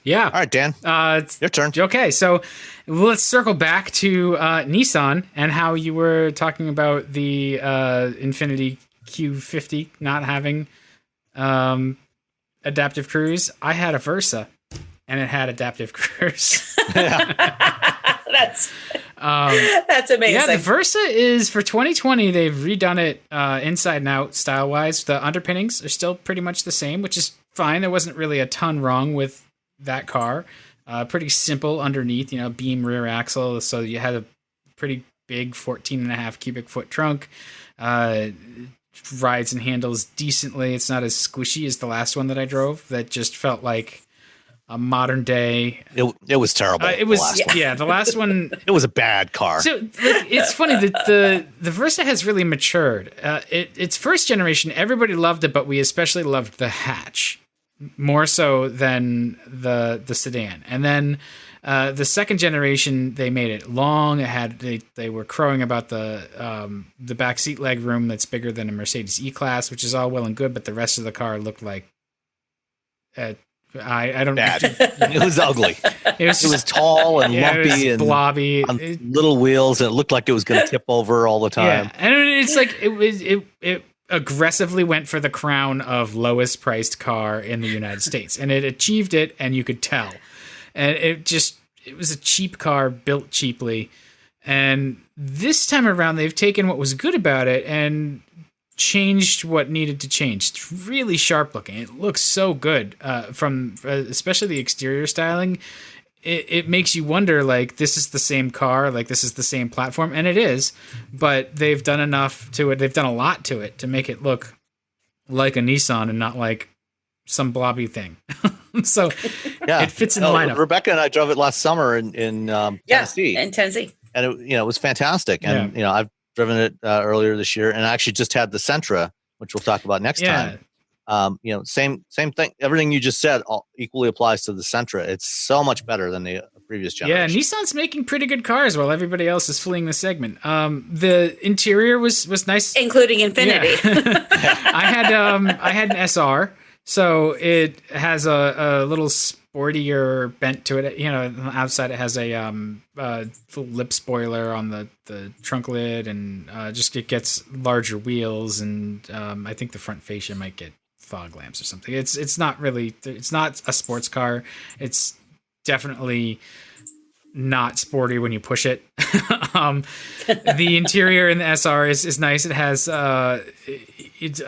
All right, Dan, it's your turn. Okay, so let's circle back to Nissan and how you were talking about the Infiniti Q50 not having adaptive cruise. I had a Versa, and it had adaptive cruise. That's amazing. Yeah, the Versa is, for 2020, they've redone it inside and out style-wise. The underpinnings are still pretty much the same, which is fine. There wasn't really a ton wrong with that car. Pretty simple underneath, beam rear axle. So you had a pretty big 14.5 cubic foot trunk. Rides and handles decently. It's not as squishy as the last one that I drove. That just felt like a modern day. It was terrible. It was, the last one. It was a bad car. So it's funny that the Versa has really matured. Its first generation, everybody loved it, but we especially loved the hatch more so than the sedan. And then the second generation, they made it long. It had they were crowing about the back seat leg room that's bigger than a Mercedes E-Class, which is all well and good, but the rest of the car looked like I don't bad. It was ugly. It was tall and lumpy and blobby, on little wheels, and it looked like it was going to tip over all the time. Yeah, and it's like it aggressively went for the crown of lowest priced car in the United States, and it achieved it, and you could tell. And it was a cheap car built cheaply. And this time around, they've taken what was good about it and changed what needed to change. It's really sharp looking. It looks so good from especially the exterior styling. It makes you wonder, like, this is the same car, like this is the same platform, and it is, but they've done enough to it. They've done a lot to it to make it look like a Nissan and not like some blobby thing. So it fits in the lineup. Rebecca and I drove it last summer in Tennessee. In Tennessee. And it was fantastic. And I've driven it earlier this year, and I actually just had the Sentra, which we'll talk about next time. Same thing. Everything you just said equally applies to the Sentra. It's so much better than the previous generation. Yeah, Nissan's making pretty good cars while everybody else is fleeing the segment. The interior was nice, including Infiniti. Yeah. I had an SR, so it has a little sportier bent to it. On the outside it has a little lip spoiler on the trunk lid, and just it gets larger wheels, and I think the front fascia might get fog lamps or something. It's not a sports car. It's definitely not sporty when you push it. The interior in the SR is nice. It has it's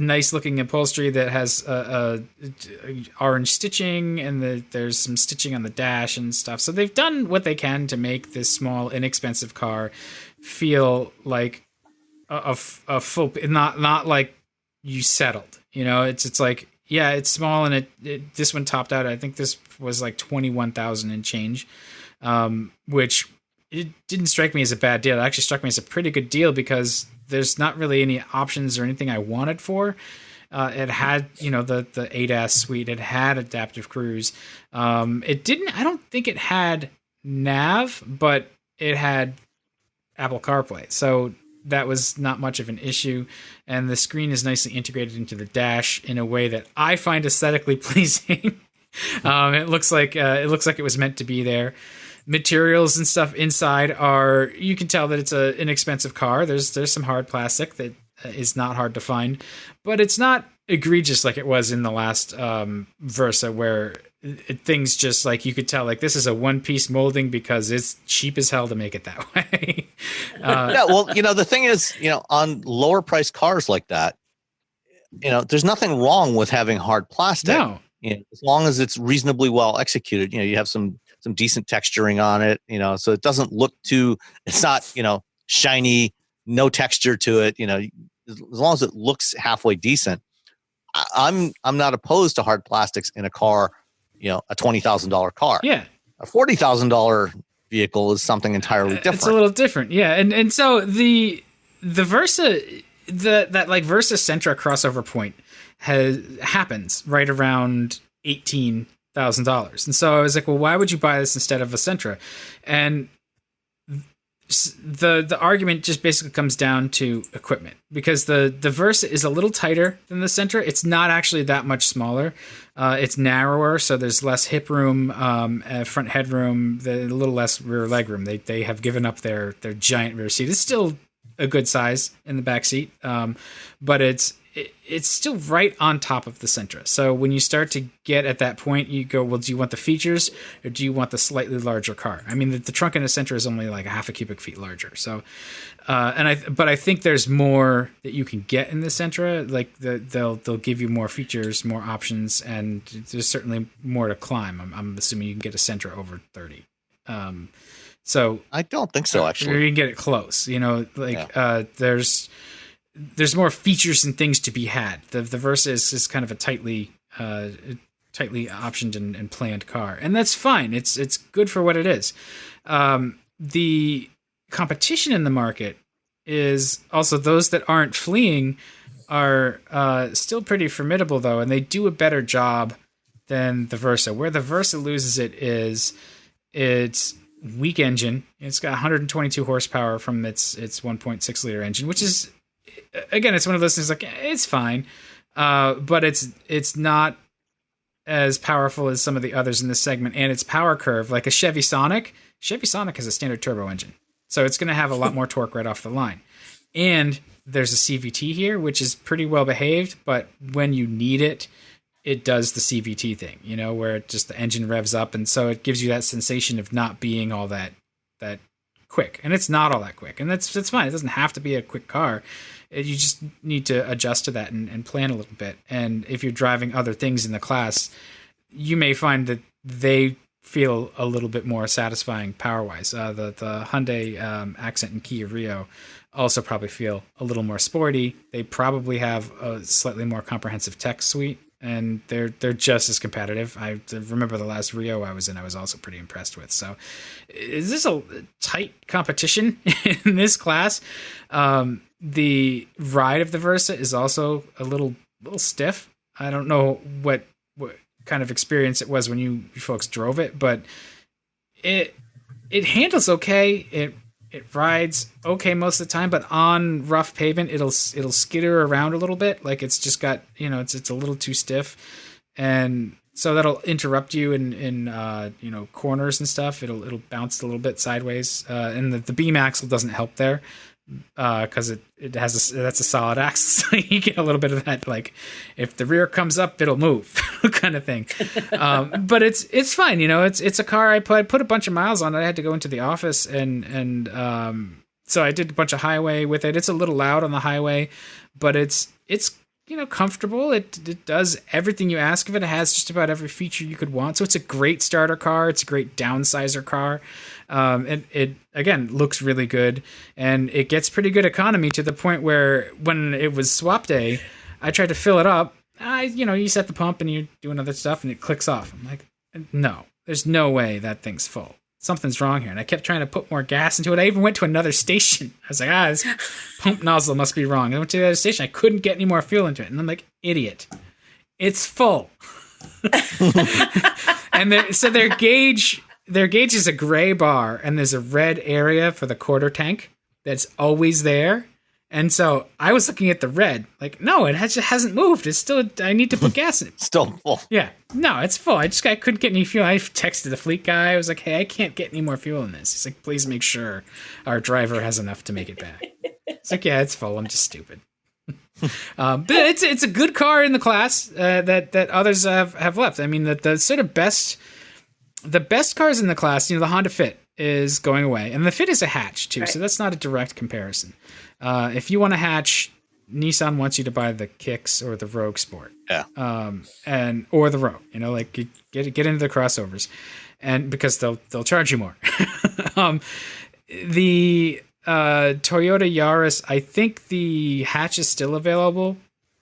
nice looking upholstery that has orange stitching, and there's some stitching on the dash and stuff. So they've done what they can to make this small, inexpensive car feel like a full, not like you settled. It's like, yeah, it's small, and this one topped out. I think this was like 21,000 and change, which it didn't strike me as a bad deal. It actually struck me as a pretty good deal because there's not really any options or anything I wanted for. It had, the ADAS suite. It had adaptive cruise. It didn't. I don't think it had nav, but it had Apple CarPlay. So that was not much of an issue. And the screen is nicely integrated into the dash in a way that I find aesthetically pleasing. It looks like it was meant to be there. Materials and stuff inside are, you can tell that it's an expensive car. There's some hard plastic that is not hard to find, but it's not egregious like it was in the last Versa, where things just like, you could tell like this is a one-piece molding because it's cheap as hell to make it that way. Yeah, well, the thing is, on lower priced cars like that, there's nothing wrong with having hard plastic. No. As long as it's reasonably well executed. You have some decent texturing on it, so it doesn't look it's not, shiny, no texture to it, as long as it looks halfway decent. I'm not opposed to hard plastics in a car, a $20,000 car. Yeah. A $40,000 vehicle is something entirely different. It's a little different. Yeah. And so the Versa, that like Versa Sentra crossover point happens right around $18,000. And so I was like, well, why would you buy this instead of a Sentra? And the argument just basically comes down to equipment, because the Versa is a little tighter than the Sentra. It's not actually that much smaller. It's narrower, so there's less hip room, front headroom, a little less rear leg room. They have given up their giant rear seat. It's still a good size in the back seat, but it's still right on top of the Sentra. So when you start to get at that point, you go, well, do you want the features or do you want the slightly larger car? I mean, the trunk in a Sentra is only like a half a cubic feet larger. So, but I think there's more that you can get in the Sentra. Like they'll give you more features, more options, and there's certainly more to climb. I'm assuming you can get a Sentra over 30. So I don't think so, actually. You can get it close, there's more features and things to be had. The Versa is kind of a tightly optioned and planned car, and that's fine. It's good for what it is. The competition in the market is also, those that aren't fleeing are still pretty formidable, though, and they do a better job than the Versa. Where the Versa loses it is its weak engine. It's got 122 horsepower from its 1.6 liter engine, which is, again, it's one of those things like, it's fine, but it's not as powerful as some of the others in this segment, and its power curve, like a Chevy Sonic has a standard turbo engine, so it's going to have a lot more torque right off the line. And there's a CVT here, which is pretty well behaved, but when you need it, it does the CVT thing, where it just, the engine revs up, and so it gives you that sensation of not being all that quick, and it's not all that quick, and that's fine. It doesn't have to be a quick car. You just need to adjust to that and plan a little bit. And if you're driving other things in the class, you may find that they feel a little bit more satisfying power-wise. The Hyundai Accent and Kia Rio also probably feel a little more sporty. They probably have a slightly more comprehensive tech suite, and they're just as competitive. I remember the last Rio I was in, I was also pretty impressed with. So is this a tight competition in this class? The ride of the Versa is also a little stiff. I don't know what kind of experience it was when you folks drove it, but it handles okay. It rides okay most of the time, but on rough pavement, it'll skitter around a little bit. Like it's just got, it's a little too stiff. And so that'll interrupt you in corners and stuff. It'll bounce a little bit sideways. And the beam axle doesn't help there. Because it has that's a solid axle, so you get a little bit of that, like if the rear comes up, it'll move kind of thing. But it's fine, it's a car. I put a bunch of miles on it. I had to go into the office and so I did a bunch of highway with it. It's a little loud on the highway, but it's comfortable. It does everything you ask of it. It has just about every feature you could want. So it's a great starter car. It's a great downsizer car. And it again looks really good, and it gets pretty good economy to the point where when it was swap day, I tried to fill it up. You set the pump and you do other stuff and it clicks off. I'm like, no, there's no way that thing's full. Something's wrong here. And I kept trying to put more gas into it. I even went to another station. I was like, this pump nozzle must be wrong. I went to the other station. I couldn't get any more fuel into it. And I'm like, idiot, it's full. And so their gauge is a gray bar, and there's a red area for the quarter tank that's always there. And so I was looking at the red, like, no, it hasn't moved. It's still, I need to put gas in it. Still full. Yeah, no, it's full. I couldn't get any fuel. I texted the fleet guy. I was like, hey, I can't get any more fuel in this. He's like, please make sure our driver has enough to make it back. It's like, yeah, it's full. I'm just stupid. But it's a good car in the class that others have left. I mean, the sort of best cars in the class, the Honda Fit is going away, and the Fit is a hatch too, right. So that's not a direct comparison. If you want a hatch, Nissan wants you to buy the Kicks or the Rogue Sport, or the Rogue. Like get into the crossovers, and because they'll charge you more. The Toyota Yaris, I think the hatch is still available,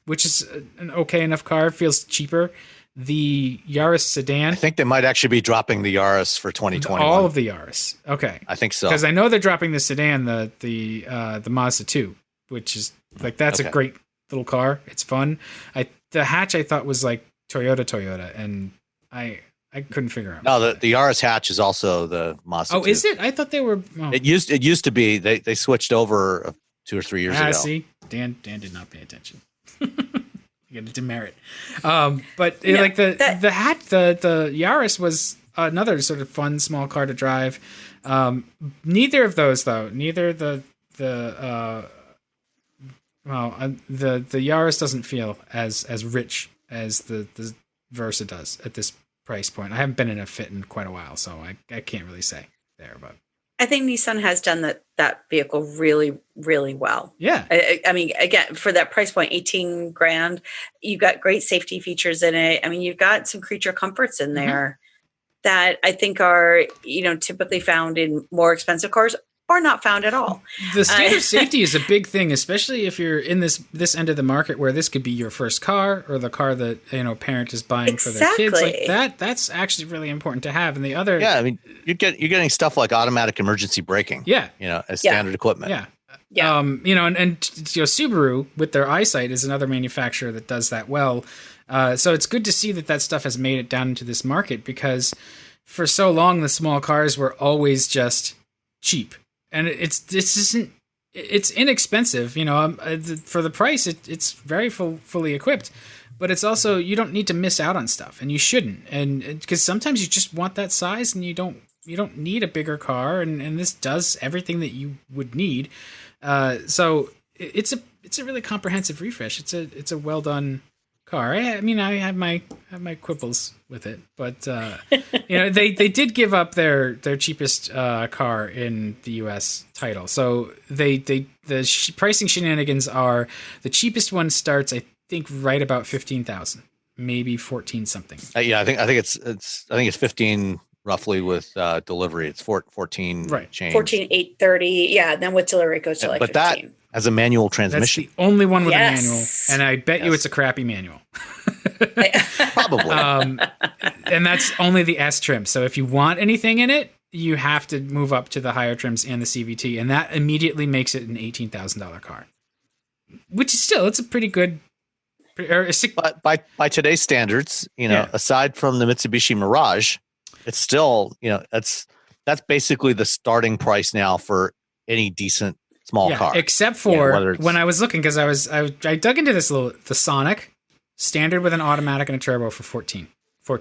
which is an okay enough car. It feels cheaper. The Yaris sedan, I think they might actually be dropping the Yaris for 2021. All of the Yaris. Okay. I think so. Because I know they're dropping the sedan, the Mazda 2, which is like, that's a great little car. It's fun. The hatch I thought was like Toyota, and I couldn't figure out. No, the Yaris hatch is also the Mazda 2. Oh, is it? I thought they were. Oh. It used to be. They switched over 2 or 3 years ago. See, Dan did not pay attention. You got to demerit. But like the Yaris was another sort of fun small car to drive. Neither of those though. Neither the Yaris doesn't feel as rich as the Versa does at this price point. I haven't been in a Fit in quite a while, so I can't really say there, but I think Nissan has done that vehicle really, really well. Yeah. I mean, again, for that price point, 18 grand, you've got great safety features in it. I mean, you've got some creature comforts in there that I think are, typically found in more expensive cars or not found at all. The standard safety is a big thing, especially if you're in this end of the market where this could be your first car or the car that a parent is buying for their kids. Like that's actually really important to have. And the other, I mean, you're getting stuff like automatic emergency braking. Yeah, as standard equipment. Yeah. Yeah. And Subaru with their EyeSight is another manufacturer that does that well. So it's good to see that stuff has made it down into this market, because for so long the small cars were always just cheap. And it's inexpensive, for the price. It's very fully equipped, but it's also, you don't need to miss out on stuff, and you shouldn't. And because sometimes you just want that size, and you don't need a bigger car, and this does everything that you would need. So it's a really comprehensive refresh. It's a well done car. I mean, I have my quibbles with it, but they did give up their cheapest car in the U.S. title. So the pricing shenanigans are, the cheapest one starts, I think, right about 15,000, maybe 14 something. I think it's 15 roughly with delivery. It's 14 change. 14,830. Yeah, then with delivery it goes to 15. That as a manual transmission. That's the only one with a manual, and I bet you it's a crappy manual. Probably. And that's only the S trim. So if you want anything in it, you have to move up to the higher trims and the CVT, and that immediately makes it an $18,000 car, which is still, it's a pretty good. But by today's standards, aside from the Mitsubishi Mirage, it's still, that's basically the starting price now for any decent small car. Except for when I was looking, because I dug into the Sonic standard with an automatic and a turbo for 14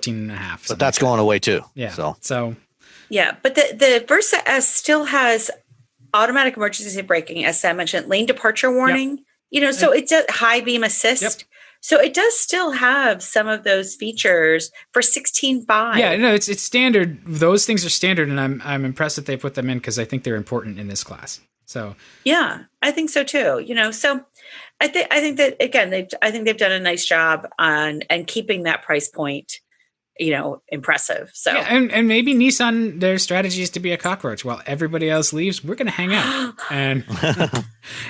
and a half. But that's going away too. Yeah. So yeah, but the Versa S still has automatic emergency braking, as I mentioned, lane departure warning. Yep. So it does high beam assist. Yep. So it does still have some of those features for 16.5. Yeah, no, it's standard. Those things are standard, and I'm impressed that they put them in, because I think they're important in this class. So yeah, I think so too. So I think that, again, they've done a nice job on and keeping that price point, impressive. So and maybe Nissan, their strategy is to be a cockroach while everybody else leaves. We're going to hang out and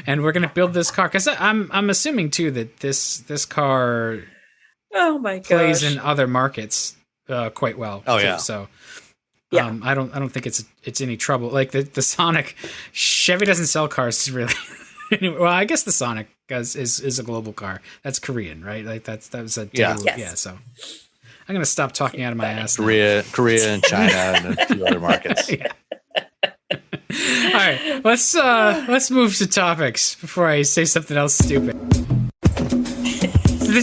and we're going to build this car, because I'm assuming too that this car plays in other markets quite well. Oh too, yeah. So. Yeah. I don't think it's any trouble. Like the Sonic, Chevy doesn't sell cars really. Well, I guess the Sonic is a global car. That's Korean, right? Like that was a Yes. So I'm gonna stop talking out of my ass. Korea and China and a few other markets. right, let's move to topics before I say something else stupid.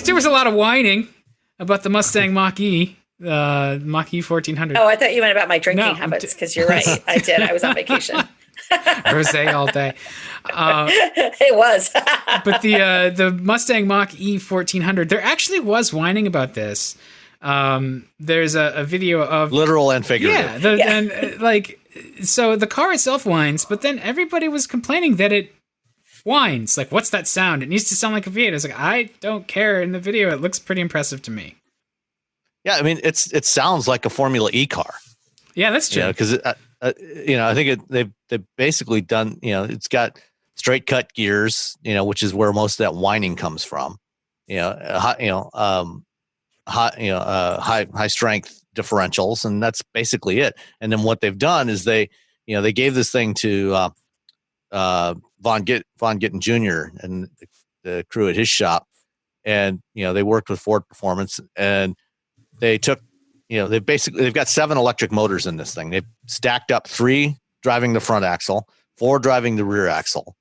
There was a lot of whining about the Mustang Mach-E, Mach-E 1400. Oh, I thought you meant about my drinking habits, because you're right. I did. I was on vacation. Rosé all day. It was. But the Mustang Mach-E 1400, there actually was whining about this. There's a video of literal and figurative. And so the car itself whines, but then everybody was complaining that it whines. Like, what's that sound? It needs to sound like a V8. I was like, I don't care. In the video, it looks pretty impressive to me. Yeah, I mean, it sounds like a Formula E car. Yeah, that's true. Because I think they've basically done. It's got straight cut gears. Which is where most of that whining comes from. High strength differentials, and that's basically it. And then what they've done is they gave this thing to Von Gittin Jr. and the crew at his shop, and they worked with Ford Performance, and they took they've got 7 electric motors in this thing. They've stacked up 3 driving the front axle, 4 driving the rear axle,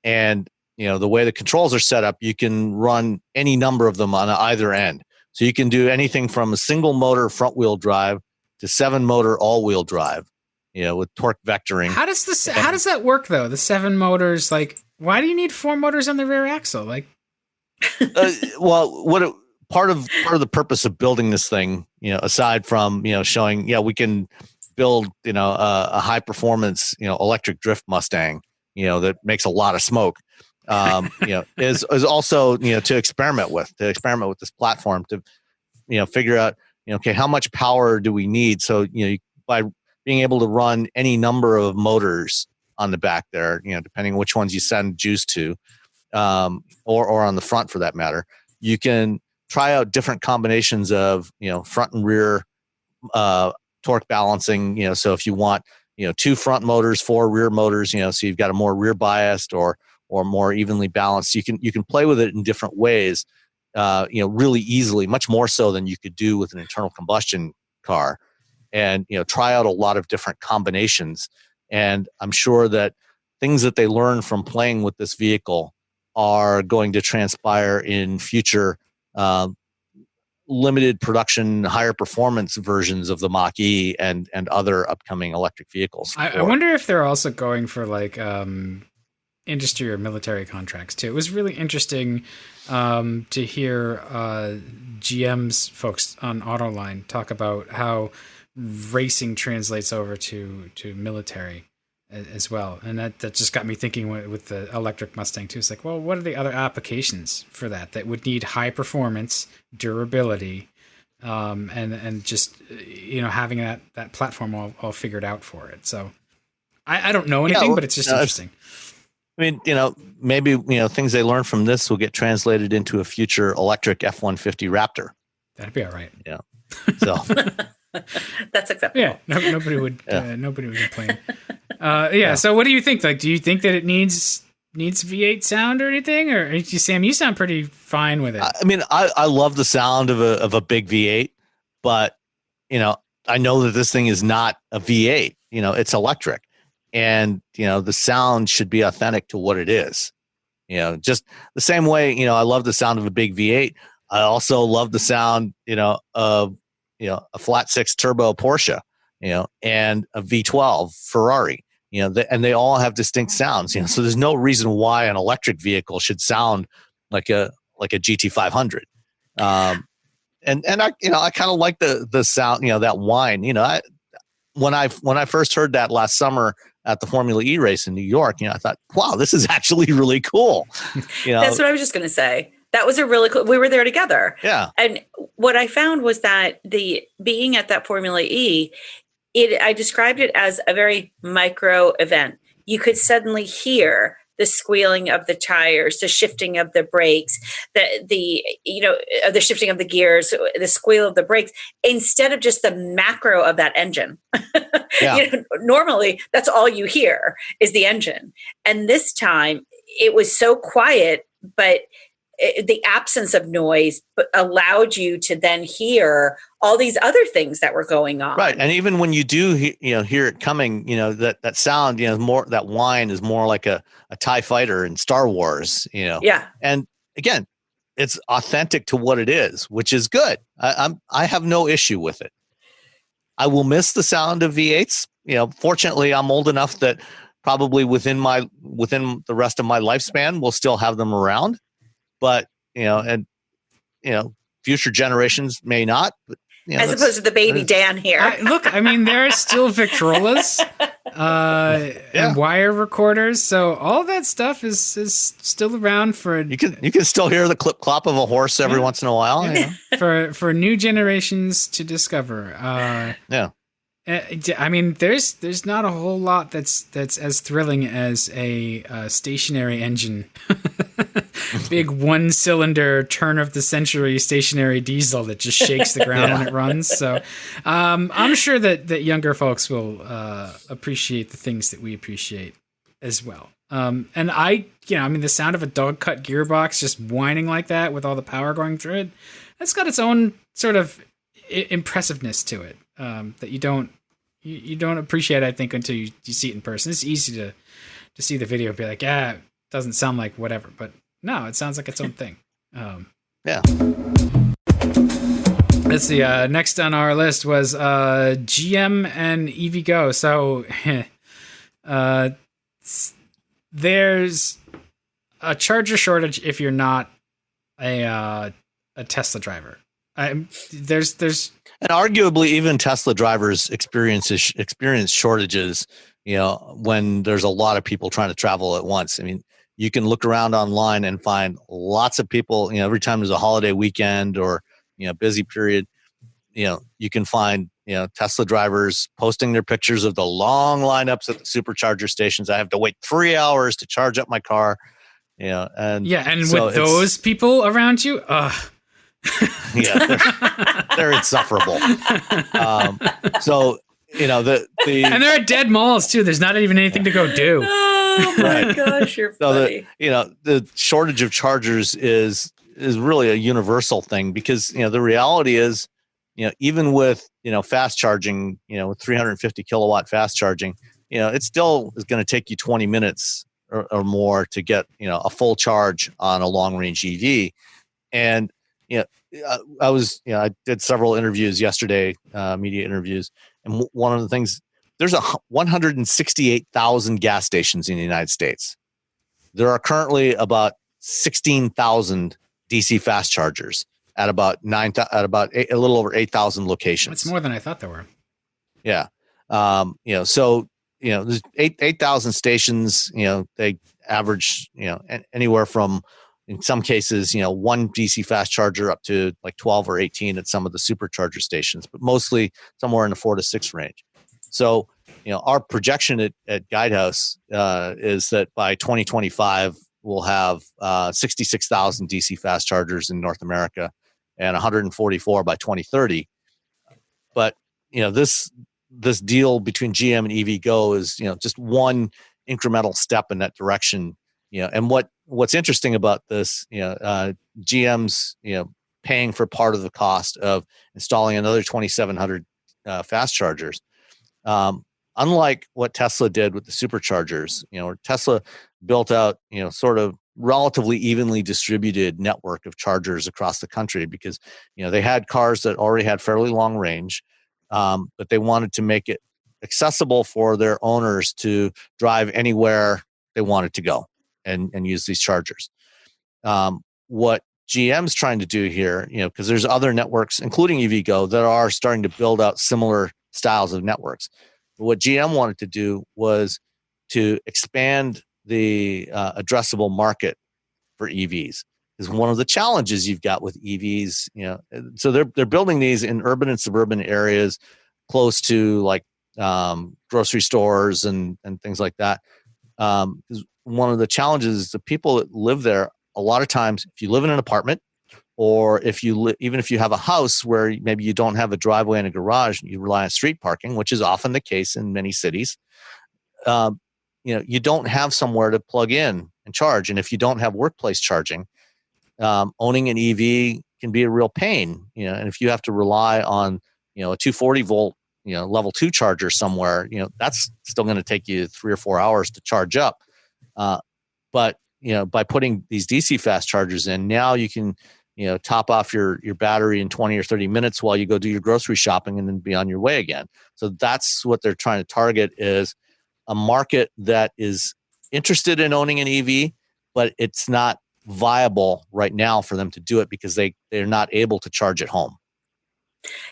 and the way the controls are set up, you can run any number of them on either end. So you can do anything from a single motor front wheel drive to 7 motor all wheel drive, with torque vectoring. How does that work though? The 7 motors, like, why do you need 4 motors on the rear axle? Like, part of the purpose of building this thing, aside from showing, we can build a high performance electric drift Mustang, that makes a lot of smoke. Is also to experiment with this platform to figure out okay, how much power do we need? So by being able to run any number of motors on the back there, depending on which ones you send juice to, or on the front for that matter, you can try out different combinations of front and rear torque balancing. So if you want 2 front motors, 4 rear motors, so you've got a more rear biased or more evenly balanced. You can play with it in different ways, really easily, much more so than you could do with an internal combustion car, and try out a lot of different combinations. And I'm sure that things that they learn from playing with this vehicle are going to transpire in future limited production, higher performance versions of the Mach-E and other upcoming electric vehicles. I wonder if they're also going for like industry or military contracts too. It was really interesting to hear GM's folks on Autoline talk about how racing translates over to military as well, and that just got me thinking with the electric Mustang too. It's like, well, what are the other applications for that would need high performance, durability, and just having that platform all figured out for it. So I don't know anything, but it's just interesting. I mean, maybe, things they learn from this will get translated into a future electric F-150 Raptor. That'd be all right. Yeah. So that's acceptable. Yeah. Nobody would complain. So what do you think? Like, do you think that it needs V8 sound or anything? Or Sam, you sound pretty fine with it. I mean, I love the sound of a big V8, but, I know that this thing is not a V8, it's electric. And, the sound should be authentic to what it is. Just the same way, I love the sound of a big V8. I also love the sound, of, a flat 6 turbo Porsche, and a V12 Ferrari, and they all have distinct sounds, so there's no reason why an electric vehicle should sound like a GT500. And I kind of like the sound, that whine, when I first heard that last summer at the Formula E race in New York, I thought, wow, this is actually really cool. That's what I was just going to say. That was a really cool, we were there together. Yeah. And what I found was that being at that Formula E, I described it as a very micro event. You could suddenly hear the squealing of the tires, the shifting of the brakes, the shifting of the gears, the squeal of the brakes, instead of just the macro of that engine. Yeah. Normally, that's all you hear is the engine. And this time, it was so quiet, but the absence of noise allowed you to then hear all these other things that were going on. Right. And even when you do, hear it coming, that sound, more, that whine is more like a TIE fighter in Star Wars, Yeah. And again, it's authentic to what it is, which is good. I have no issue with it. I will miss the sound of V8s. Fortunately, I'm old enough that probably within the rest of my lifespan, we'll still have them around. But future generations may not. But as opposed to the baby Dan here. I mean, there are still Victrolas and wire recorders, so all that stuff is still around for. You can still hear the clip clop of a horse every once in a while. For new generations to discover. I mean, there's not a whole lot that's as thrilling as a stationary engine, big 1-cylinder turn of the century stationary diesel that just shakes the ground when it runs. So I'm sure that younger folks will appreciate the things that we appreciate as well. And the sound of a dog cut gearbox just whining like that with all the power going through it, that's got its own sort of impressiveness to it that you don't appreciate, I think, until you see it in person. It's easy to see the video and be like, it doesn't sound like whatever, but no, it sounds like its own thing. Let's see. Next on our list was GM and EVgo. So there's a charger shortage if you're not a Tesla driver. There's and arguably even Tesla drivers experience shortages, when there's a lot of people trying to travel at once. I mean, you can look around online and find lots of people, every time there's a holiday weekend or, busy period, you can find, Tesla drivers posting their pictures of the long lineups at the supercharger stations. I have to wait 3 hours to charge up my car, and so with those people around you, they're insufferable. So and there are dead malls too. There's not even anything to go do. Oh my gosh, you're funny. The shortage of chargers is really a universal thing because the reality is, even with fast charging, with 350 kilowatt fast charging, it still is going to take you 20 minutes or more to get a full charge on a long range EV. And I did several interviews yesterday, media interviews, and one of the things, there's 168,000 gas stations in the United States. There are currently about 16,000 DC fast chargers at about a little over 8,000 locations. That's more than I thought there were. Yeah. So there's 8,000 stations. They average anywhere from, in some cases, one DC fast charger up to like 12 or 18 at some of the supercharger stations, but mostly somewhere in the 4 to 6 range. So, our projection at Guidehouse is that by 2025, we'll have 66,000 DC fast chargers in North America and 144 by 2030. But, this deal between GM and EVgo is, just one incremental step in that direction. And what's interesting about this, GM's, paying for part of the cost of installing another 2,700 fast chargers. Unlike what Tesla did with the superchargers, Tesla built out, sort of relatively evenly distributed network of chargers across the country because, they had cars that already had fairly long range, but they wanted to make it accessible for their owners to drive anywhere they wanted to go and use these chargers. What GM's trying to do here, because there's other networks, including EVgo, that are starting to build out similar styles of networks. But what GM wanted to do was to expand the addressable market for EVs. Is one of the challenges you've got with EVs. So they're building these in urban and suburban areas, close to like grocery stores and things like that. One of the challenges is the people that live there. A lot of times, if you live in an apartment, or if you even if you have a house where maybe you don't have a driveway and a garage, you rely on street parking, which is often the case in many cities. You don't have somewhere to plug in and charge, and if you don't have workplace charging, owning an EV can be a real pain, and if you have to rely on, a 240 volt, level 2 charger somewhere, that's still going to take you 3 or 4 hours to charge up. But, by putting these DC fast chargers in, now you can, top off your battery in 20 or 30 minutes while you go do your grocery shopping and then be on your way again. So that's what they're trying to target, is a market that is interested in owning an EV, but it's not viable right now for them to do it because they're not able to charge at home.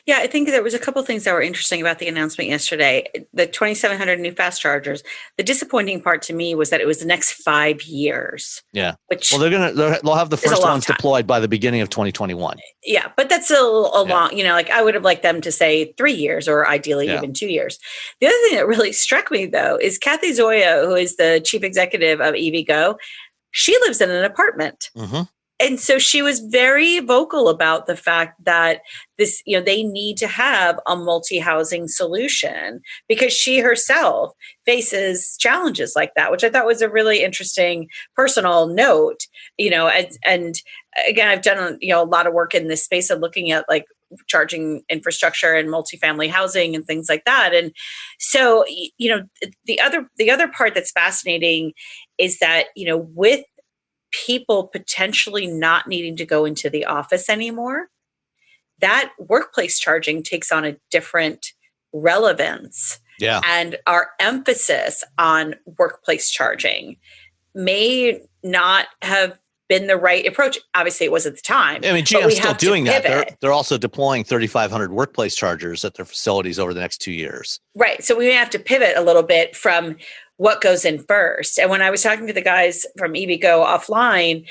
Yeah, I think there was a couple of things that were interesting about the announcement yesterday. The 2,700 new fast chargers. The disappointing part to me was that it was the next 5 years. Yeah. Which they'll have the first ones deployed by the beginning of 2021. Yeah, but that's a long. Like I would have liked them to say 3 years or ideally even 2 years. The other thing that really struck me though is Kathy Zoya, who is the chief executive of EVgo. She lives in an apartment. Mm-hmm. And so she was very vocal about the fact that this, they need to have a multi-housing solution because she herself faces challenges like that, which I thought was a really interesting personal note, and again, I've done, a lot of work in this space of looking at like charging infrastructure and multifamily housing and things like that. And so, the other part that's fascinating is that, with people potentially not needing to go into the office anymore, that workplace charging takes on a different relevance. Yeah. And our emphasis on workplace charging may not have been the right approach. Obviously, it was at the time. I mean, GM's still doing that. They're also deploying 3,500 workplace chargers at their facilities over the next 2 years. Right. So we may have to pivot a little bit from what goes in first. And when I was talking to the guys from EVgo offline,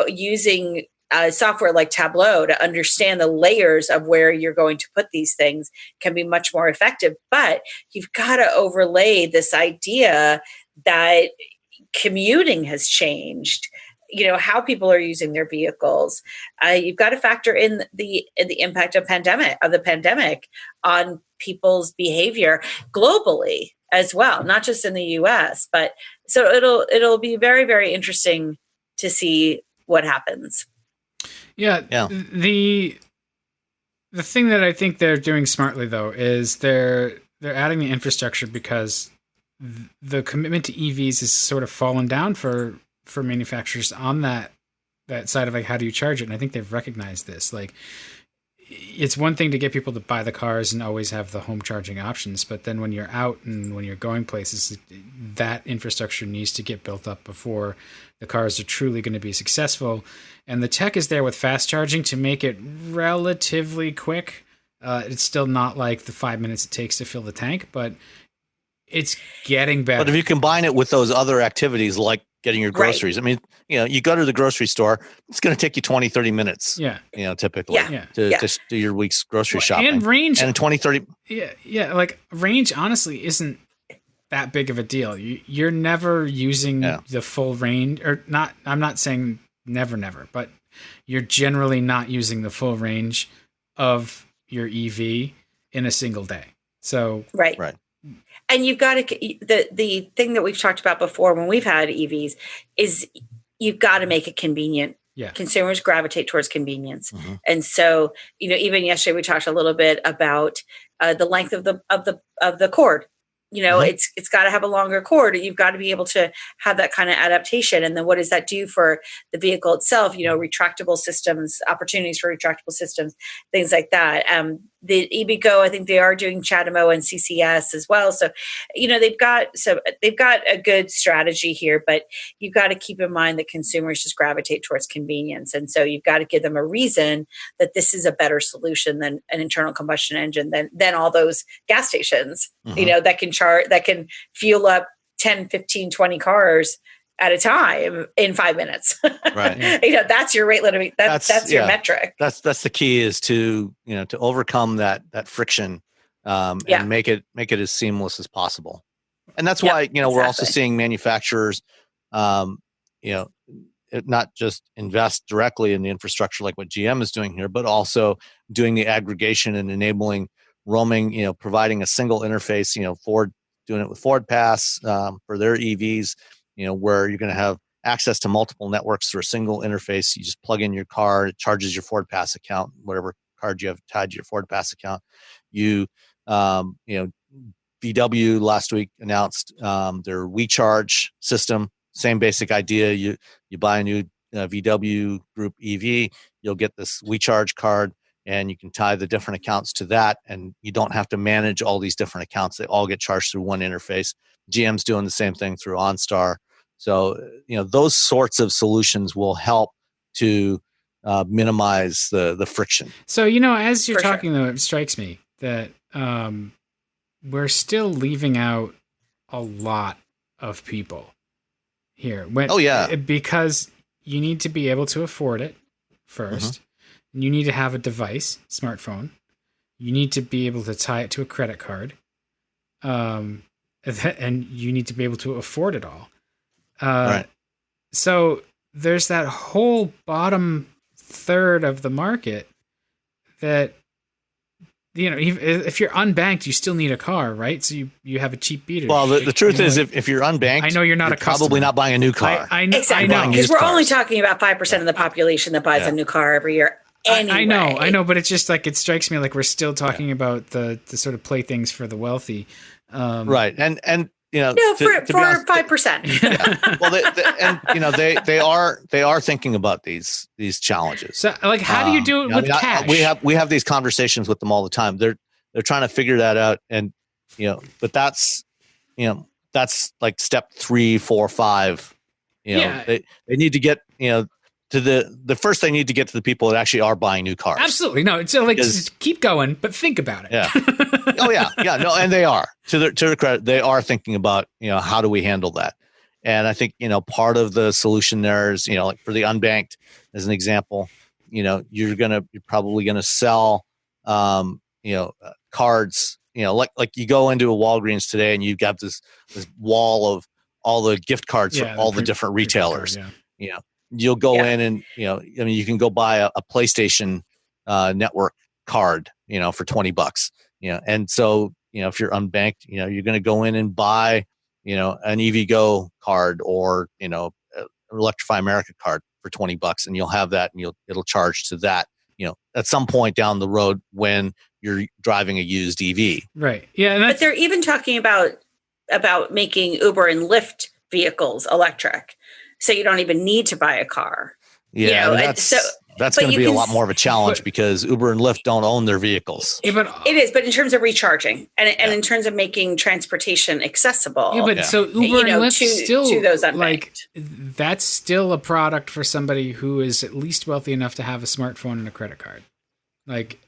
using software like Tableau to understand the layers of where you're going to put these things can be much more effective. But you've got to overlay this idea that commuting has changed, how people are using their vehicles. You've got to factor in the impact of the pandemic on people's behavior globally as well, not just in the US, but so it'll be very, very interesting to see what happens. Yeah. The thing that I think they're doing smartly though is they're adding the infrastructure because the commitment to EVs has sort of fallen down for manufacturers on that side of like, how do you charge it? And I think they've recognized this. Like, it's one thing to get people to buy the cars and always have the home charging options, but then when you're out and when you're going places, that infrastructure needs to get built up before the cars are truly going to be successful. And the tech is there with fast charging to make it relatively quick. It's still not like the 5 minutes it takes to fill the tank, but it's getting better. But if you combine it with those other activities like getting your groceries, right. I mean, you go to the grocery store, it's going to take you 20, 30 minutes. Yeah. Typically to do your week's grocery shopping. And range. And 20, 30. Yeah. Like range, honestly, isn't that big of a deal. You're never using the full range or not. I'm not saying never, but you're generally not using the full range of your EV in a single day. So, right. And you've got to, the thing that we've talked about before when we've had EVs is you've got to make it convenient. Yeah. Consumers gravitate towards convenience. Mm-hmm. And so, even yesterday we talked a little bit about the length of the cord. Mm-hmm. It's got to have a longer cord. You've got to be able to have that kind of adaptation. And then what does that do for the vehicle itself? Retractable systems, opportunities for retractable systems, things like that. The EVgo, I think they are doing CHAdeMO and CCS as well. So, they've got a good strategy here, but you've got to keep in mind that consumers just gravitate towards convenience. And so you've got to give them a reason that this is a better solution than an internal combustion engine, than all those gas stations, mm-hmm. That can fuel up 10, 15, 20 cars at a time in 5 minutes. Right. That's your rate limiting. That's your metric. That's the key is to overcome that friction and make it as seamless as possible. And that's why, we're also seeing manufacturers, not just invest directly in the infrastructure like what GM is doing here, but also doing the aggregation and enabling roaming, providing a single interface, Ford doing it with Ford Pass for their EVs, where you're going to have access to multiple networks through a single interface. You just plug in your card, it charges your Ford Pass account, whatever card you have tied to your Ford Pass account. You know, VW last week announced their WeCharge system. Same basic idea. You buy a new VW Group EV, you'll get this WeCharge card, and you can tie the different accounts to that, and you don't have to manage all these different accounts. They all get charged through one interface. GM's doing the same thing through OnStar. So, you know, those sorts of solutions will help to minimize the friction. So, you know, as you're talking, though, it strikes me that we're still leaving out a lot of people here. Because you need to be able to afford it first. You need to have a device, smartphone. You need to be able to tie it to a credit card. And you need to be able to afford it all. Right. So there's that whole bottom third of the market that, you know, if you're unbanked, you still need a car, right? So you have a cheap beater. Well, the truth is, if you're unbanked, I know you're not probably not buying a new car. I know. Because we're only talking about 5% of the population that buys a new car every year. Anyway. I know, but it's just like, it strikes me like we're still talking about the sort of playthings for the wealthy. Right. And you know, for 5%. Yeah. Well, and you know, they are thinking about these challenges. So, like, how do you do it with cash? We have these conversations with them all the time. They're trying to figure that out, and you know, but that's like step 3, 4, 5. You know, they need to get, you know, to the first, they need to get to the people that actually are buying new cars. Absolutely. No, it's like, just keep going, but think about it. Yeah. Oh yeah. Yeah. No, and they are, to their credit, they are thinking about, you know, how do we handle that? And I think, you know, part of the solution there is, you know, like for the unbanked, as an example, you know, you're probably gonna sell, you know, cards, you know, like you go into a Walgreens today and you've got this wall of all the gift cards from all the different retailers. You know, you'll go in and, you know, I mean, you can go buy a PlayStation network card, you know, for $20, you know, and so, you know, if you're unbanked, you know, you're going to go in and buy, you know, an EVgo card or, you know, Electrify America card for $20, and you'll have that, and it'll charge to that, you know, at some point down the road when you're driving a used EV. Right. Yeah. But they're even talking about making Uber and Lyft vehicles electric, so you don't even need to buy a car. Yeah, you know, that's going to be a lot more of a challenge because Uber and Lyft don't own their vehicles. Yeah, but it is. But in terms of recharging and in terms of making transportation accessible, so Uber and Lyft still to those unbanked. Like, that's still a product for somebody who is at least wealthy enough to have a smartphone and a credit card. Like,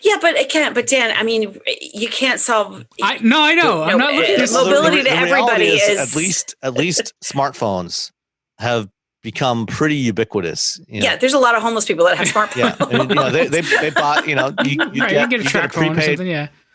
yeah, but it can't. But Dan, I mean, you can't solve. I know. I'm not looking at mobility to everybody. Is at least smartphones have become pretty ubiquitous. You know? Yeah, there's a lot of homeless people that have smartphones. Yeah, and, you know, they bought, you know, you get a track phone or something.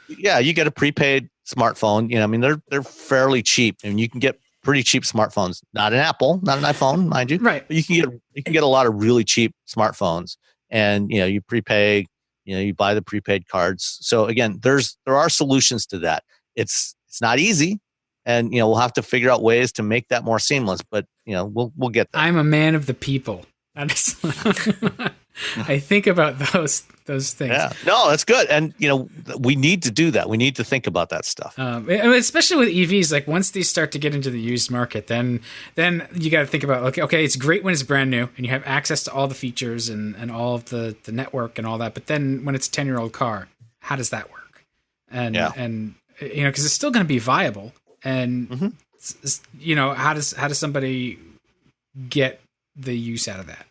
Yeah, you get a prepaid smartphone. You know, I mean, they're fairly cheap, and you can get pretty cheap smartphones. Not an Apple, not an iPhone, mind you. Right. But you can get a lot of really cheap smartphones, and you know, you prepay. You know, you buy the prepaid cards. So again, there are solutions to that. It's not easy. And, you know, we'll have to figure out ways to make that more seamless, but, you know, we'll get there. I'm a man of the people. I think about those things. Yeah, no, that's good. And, you know, we need to do that. We need to think about that stuff. Especially with EVs, like once these start to get into the used market, then you got to think about, okay, it's great when it's brand new and you have access to all the features and all of the network and all that. But then when it's a 10-year-old car, how does that work? And you know, because it's still going to be viable. And you know, how does somebody get the use out of that?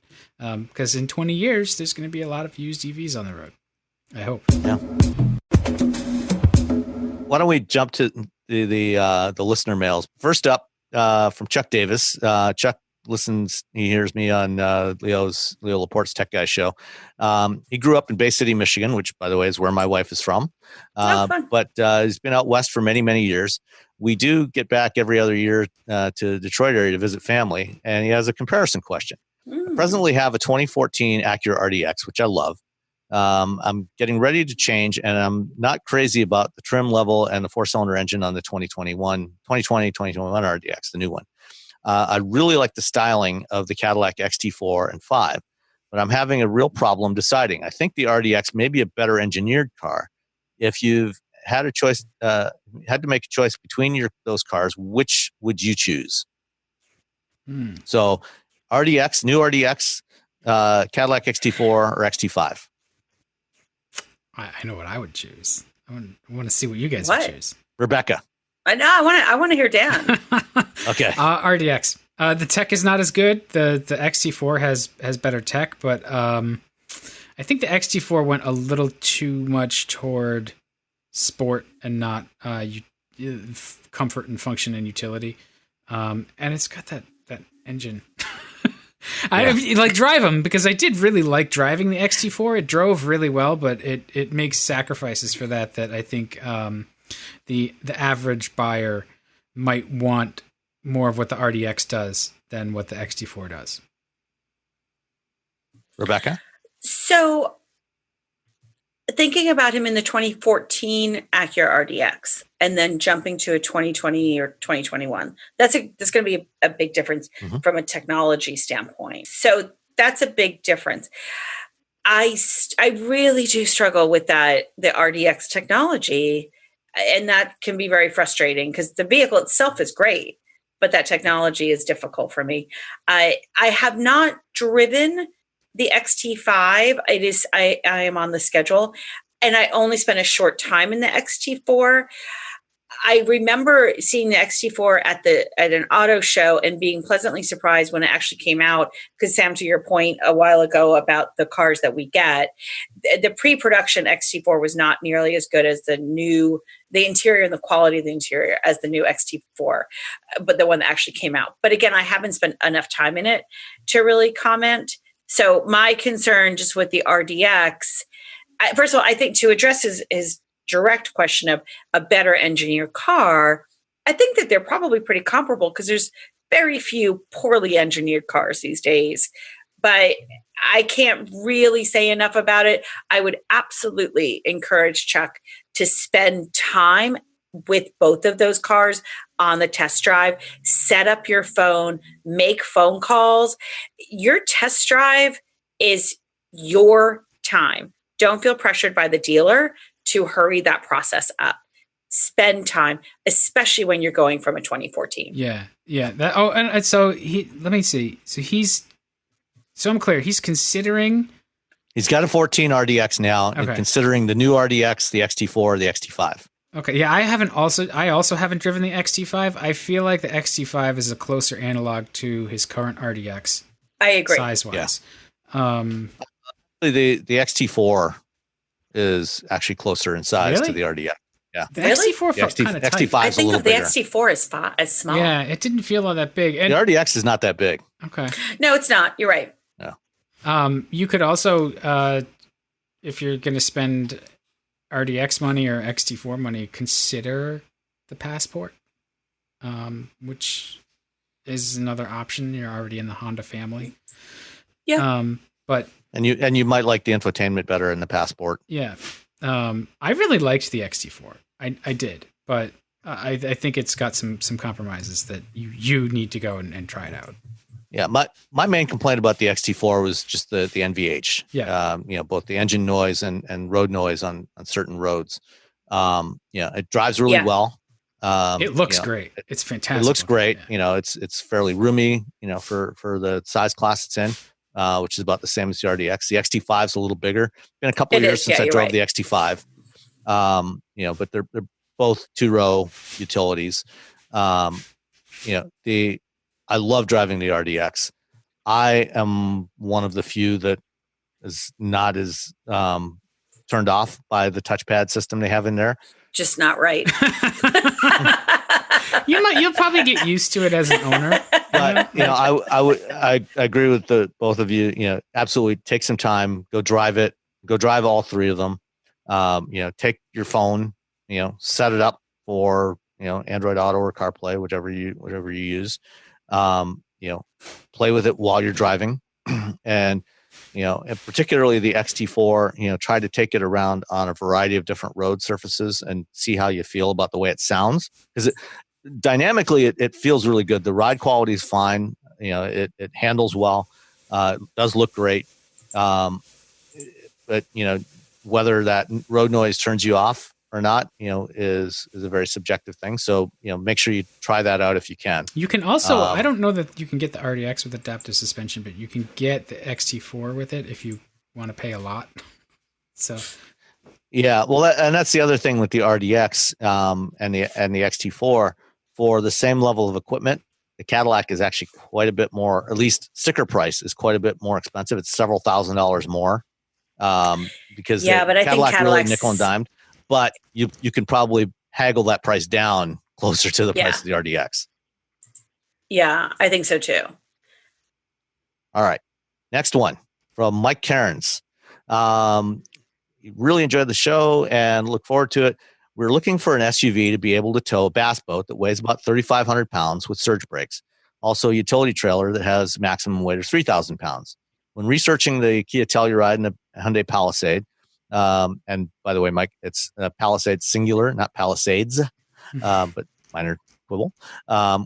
Because in 20 years, there's going to be a lot of used EVs on the road. I hope. Yeah. Why don't we jump to the listener mails? First up, from Chuck Davis. Chuck listens. He hears me on Leo Laporte's Tech Guy show. He grew up in Bay City, Michigan, which, by the way, is where my wife is from. But he's been out west for many, many years. We do get back every other year to the Detroit area to visit family, and he has a comparison question. I presently have a 2014 Acura RDX, which I love. I'm getting ready to change, and I'm not crazy about the trim level and the 4-cylinder engine on the 2020 RDX, the new one. I really like the styling of the Cadillac XT4 and 5, but I'm having a real problem deciding. I think the RDX may be a better engineered car. If you've had a choice, had to make a choice between those cars, which would you choose? So RDX, new RDX, Cadillac XT4 or XT5? I know what I would choose. I want to see what you guys would choose. Rebecca. I know. I want to hear Dan. Okay. RDX. The tech is not as good. The XT4 has better tech, but I think the XT4 went a little too much toward sport and not comfort and function and utility. And it's got that engine. I like drive them because I did really like driving the XT4. It drove really well, but it makes sacrifices for that I think the average buyer might want more of what the RDX does than what the XT4 does. Rebecca? So thinking about him in the 2014 Acura RDX and then jumping to a 2020 or 2021, that's going to be a big difference from a technology standpoint. So that's a big difference. I really do struggle with the RDX technology, and that can be very frustrating because the vehicle itself is great, but that technology is difficult for me. I have not driven the XT5. I am on the schedule, and I only spent a short time in the XT4. I remember seeing the XT4 at an auto show and being pleasantly surprised when it actually came out. Because Sam, to your point a while ago about the cars that we get, the pre-production XT4 was not nearly as good as the interior and the quality of the interior as the new XT4, but the one that actually came out. But again, I haven't spent enough time in it to really comment. So my concern just with the RDX, first of all, I think to address his direct question of a better engineered car, I think that they're probably pretty comparable because there's very few poorly engineered cars these days. But I can't really say enough about it. I would absolutely encourage Chuck to spend time with both of those cars on the test drive. Set up your phone, make phone calls. Your test drive is your time. Don't feel pressured by the dealer to hurry that process up. Spend time, especially when you're going from a 2014. Yeah. And so let me see. So I'm clear. He's considering. He's got a 14 RDX now, and considering the new RDX, the XT4, or the XT5. Okay. Yeah, I also haven't driven the XT5. I feel like the XT5 is a closer analog to his current RDX. I agree. Size-wise. Yeah. The XT4 is actually closer in size to the RDX. Yeah. The XT4 felt kind of tight. XT5 is a little bigger. I think the XT4 is small. Yeah, it didn't feel all that big. And the RDX is not that big. Okay. No, it's not. You're right. Yeah. You could also, if you're going to spend RDX money or XT4 money, consider the Passport, which is another option. You're already in the Honda family. Yeah. But and you might like the infotainment better in the Passport. Yeah. I really liked the XT4. I did, but I think it's got some compromises that you need to go and try it out. Yeah, my main complaint about the XT4 was just the NVH. Yeah. Both the engine noise and road noise on certain roads. It drives really well. It looks great. It's fantastic. It looks great. Yeah. It's fairly roomy, for the size class it's in, which is about the same as the RDX. The XT5 is a little bigger. Been a couple of years since I drove the XT5. But they're both two-row utilities. I love driving the RDX. I am one of the few that is not as turned off by the touchpad system they have in there. Just not right. You'll probably get used to it as an owner. But I agree with both of you. Absolutely take some time, go drive it, go drive all three of them. Take your phone, set it up for Android Auto or CarPlay, whatever you use. Play with it while you're driving, and particularly the XT4, try to take it around on a variety of different road surfaces and see how you feel about the way it sounds. Because dynamically, it feels really good. The ride quality is fine. It handles well. Does look great. But whether that road noise turns you off or not, is a very subjective thing. So make sure you try that out if you can. You can also, I don't know that you can get the RDX with adaptive suspension, but you can get the XT4 with it if you want to pay a lot. So. Yeah, well, and that's the other thing with the RDX and the XT4. For the same level of equipment, the Cadillac is actually quite a bit more. At least sticker price is quite a bit more expensive. It's several $1,000s more because but I think Cadillac's really nickel and dimed. But you can probably haggle that price down closer to the price of the RDX. Yeah, I think so too. All right, next one from Mike Cairns. Really enjoyed the show and look forward to it. We're looking for an SUV to be able to tow a bass boat that weighs about 3,500 pounds with surge brakes. Also, a utility trailer that has maximum weight of 3,000 pounds. When researching the Kia Telluride and the Hyundai Palisade, and by the way, Mike, it's Palisade singular, not Palisades, but minor quibble.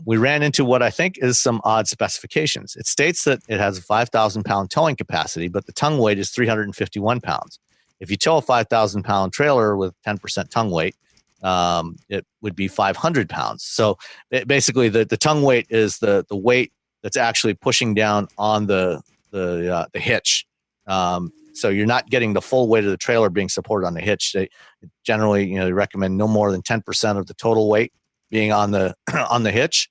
We ran into what I think is some odd specifications. It states that it has a 5,000 pound towing capacity, but the tongue weight is 351 pounds. If you tow a 5,000 pound trailer with 10% tongue weight, it would be 500 pounds. So basically, the tongue weight is the weight that's actually pushing down on the hitch. So you're not getting the full weight of the trailer being supported on the hitch. They generally, they recommend no more than 10% of the total weight being on the on the hitch.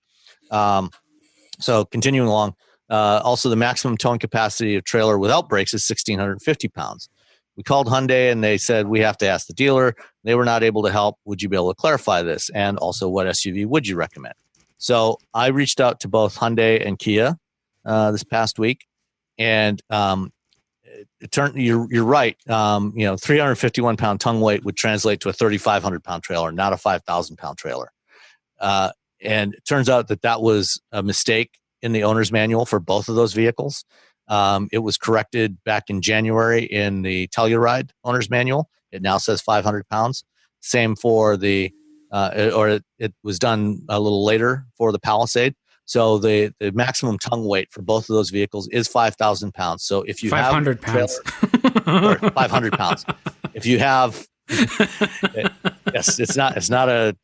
So continuing along, also the maximum towing capacity of trailer without brakes is 1,650 pounds. We called Hyundai and they said, we have to ask the dealer. They were not able to help. Would you be able to clarify this? And also, what SUV would you recommend? So I reached out to both Hyundai and Kia this past week. And it turned, you're right. 351 pound tongue weight would translate to a 3,500 pound trailer, not a 5,000 pound trailer. And it turns out that was a mistake in the owner's manual for both of those vehicles. It was corrected back in January in the Telluride owner's manual. It now says 500 pounds. Same for it was done a little later for the Palisade. So the maximum tongue weight for both of those vehicles is 5,000 pounds. So if you 500 have pounds, 500 pounds. If you have, yes, it's not a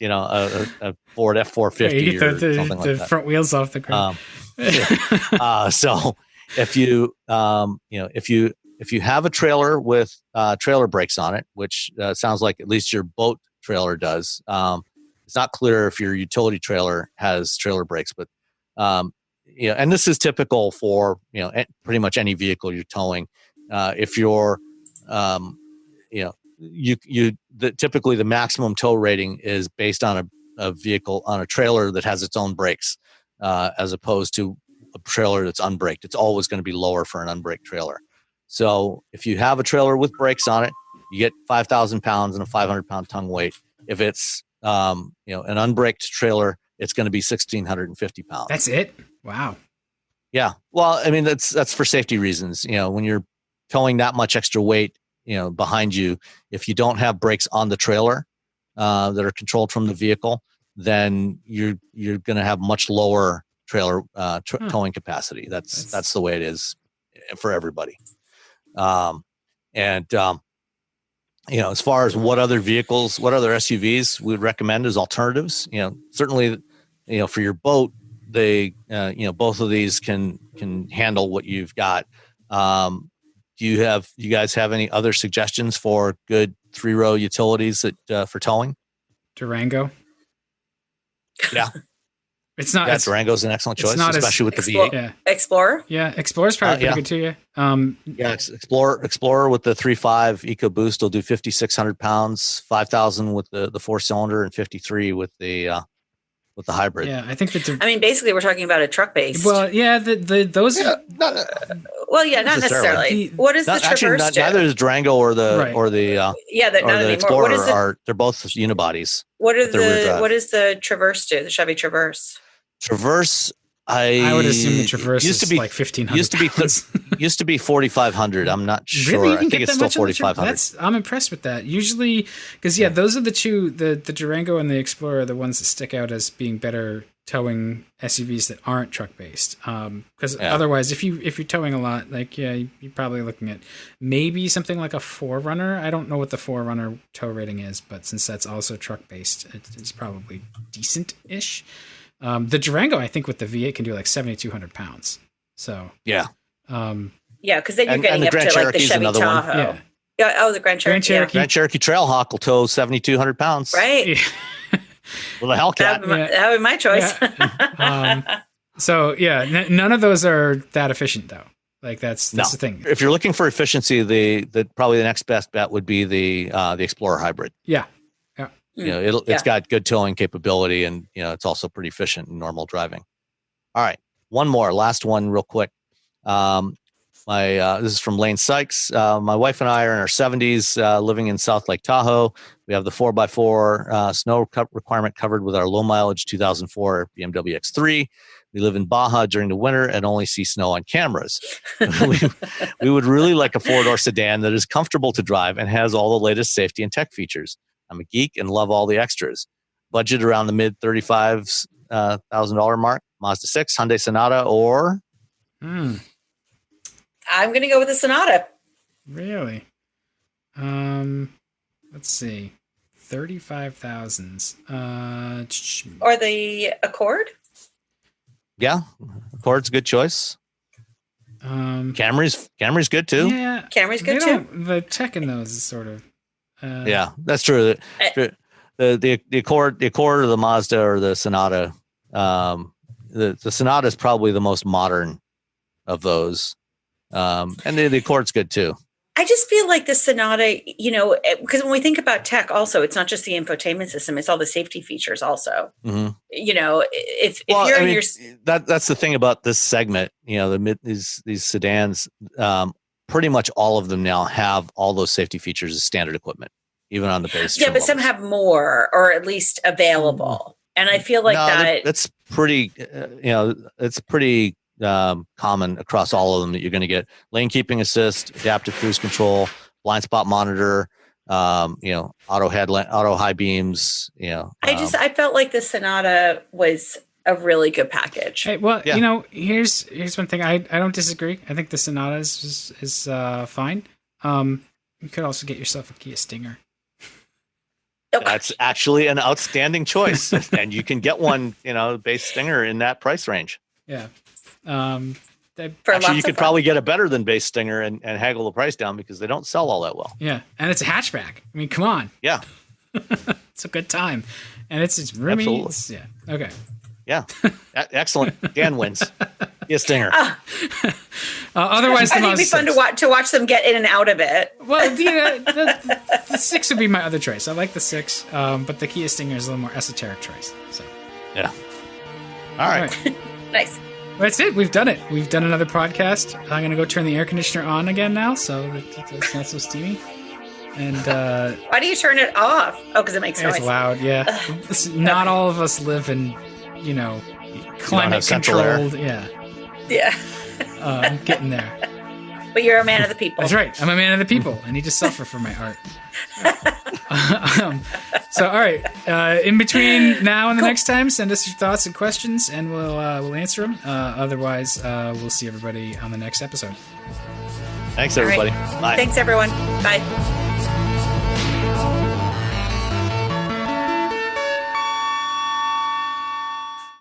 Ford F450 or something like that. The front wheels off the ground. So if you have a trailer with trailer brakes on it, which sounds like at least your boat trailer does, it's not clear if your utility trailer has trailer brakes, but and this is typical for pretty much any vehicle you're towing. If you're typically the maximum tow rating is based on a vehicle on a trailer that has its own brakes, as opposed to a trailer that's unbraked. It's always going to be lower for an unbraked trailer. So if you have a trailer with brakes on it, you get 5,000 pounds and a 500 pound tongue weight. If it's an unbraked trailer, it's going to be 1,650 pounds. That's it? Wow. Yeah. Well, I mean, that's for safety reasons. When you're towing that much extra weight, behind you, if you don't have brakes on the trailer that are controlled from the vehicle, then you're going to have much lower trailer towing capacity. That's the way it is for everybody. As far as what other SUVs we would recommend as alternatives, certainly, for your boat, they, both of these can handle what you've got. Do you guys have any other suggestions for good 3-row utilities for towing? Durango. Yeah. It's not. Yeah, Durango's an excellent choice, especially with the V8. Yeah. Explorer. Yeah, Explorer's probably pretty good too. Yeah. Explorer with the 3.5 EcoBoost will do 5,600 pounds, 5,000 with the 4-cylinder, and 53 with the hybrid. Yeah, I think basically, we're talking about a truck based. Well, yeah, those. Yeah, not necessarily. What is the Traverse? Neither is Durango or the Explorer. They're both unibodies. What is the Traverse do? The Chevy Traverse. Traverse I would assume the Traverse is like 1,500. Used to be 4,500. I'm not sure. Really? I think it's still 4,500. I'm impressed with that. Usually, because those are the two. The Durango and the Explorer are the ones that stick out as being better towing SUVs that aren't truck based. Because otherwise, if you're towing a lot, like you're probably looking at maybe something like a 4Runner. I don't know what the 4Runner tow rating is, but since that's also truck based, it's probably decent-ish. The Durango, I think, with the V8 can do like 7,200 pounds. So because then you're getting up to like the Chevy Tahoe. The Grand Cherokee. Grand Cherokee Trailhawk will tow 7,200 pounds. Right. Well, the Hellcat. That would be my choice. None of those are that efficient though. Like that's the thing. If you're looking for efficiency, the probably the next best bet would be the Explorer Hybrid. Yeah. It's got good towing capability, and it's also pretty efficient in normal driving. All right, one more, last one, real quick. This is from Lane Sykes. My wife and I are in our 70s, living in South Lake Tahoe. We have the 4x4 snow requirement covered with our low mileage 2004 BMW X3. We live in Baja during the winter and only see snow on cameras. We would really like a four-door sedan that is comfortable to drive and has all the latest safety and tech features. I'm a geek and love all the extras. Budget around the mid $35,000 mark. Mazda 6, Hyundai Sonata, or? I'm going to go with the Sonata. Really? Let's see. 35,000s. Or the Accord? Yeah, Accord's a good choice. Camry's good too. Yeah, Camry's good too. The tech in those is sort of. That's true. The Accord or the Mazda or the Sonata. The Sonata is probably the most modern of those, and the Accord's good too. I just feel like the Sonata, because when we think about tech, also it's not just the infotainment system; it's all the safety features, also. Mm-hmm. That's the thing about this segment. These sedans, pretty much all of them now have all those safety features as standard equipment, even on the base. Yeah, but some have more, or at least available. And I feel like that's pretty. It's pretty common across all of them that you're going to get lane keeping assist, adaptive cruise control, blind spot monitor, auto headlamp, auto high beams. I felt like the Sonata was a really good package. Hey, well, here's one thing. I don't disagree. I think the Sonata is fine. You could also get yourself a Kia Stinger. That's actually an outstanding choice, and you can get one, base Stinger in that price range. Yeah. Actually, you could probably get a better than base Stinger and haggle the price down because they don't sell all that well. Yeah, and it's a hatchback. I mean, come on. Yeah. It's a good time, and it's roomy. Okay. Yeah, excellent. Dan wins. Yes, Stinger. Otherwise, I think it'd be fun to watch them get in and out of it. Well, the 6 would be my other choice. I like the 6, but the Kia Stinger is a little more esoteric choice. So, yeah. All right. Nice. That's it. We've done it. We've done another podcast. I'm going to go turn the air conditioner on again now, so it's not so steamy. And why do you turn it off? Oh, because it makes noise. It's loud. Yeah. Not all of us live in, climate controlled. Yeah. I'm getting there. But you're a man of the people. That's right. I'm a man of the people. I need to suffer for my art. So, all right. In between now and the next time, send us your thoughts and questions, and we'll answer them. Otherwise, we'll see everybody on the next episode. Thanks, everybody. Bye. Thanks, everyone. Bye.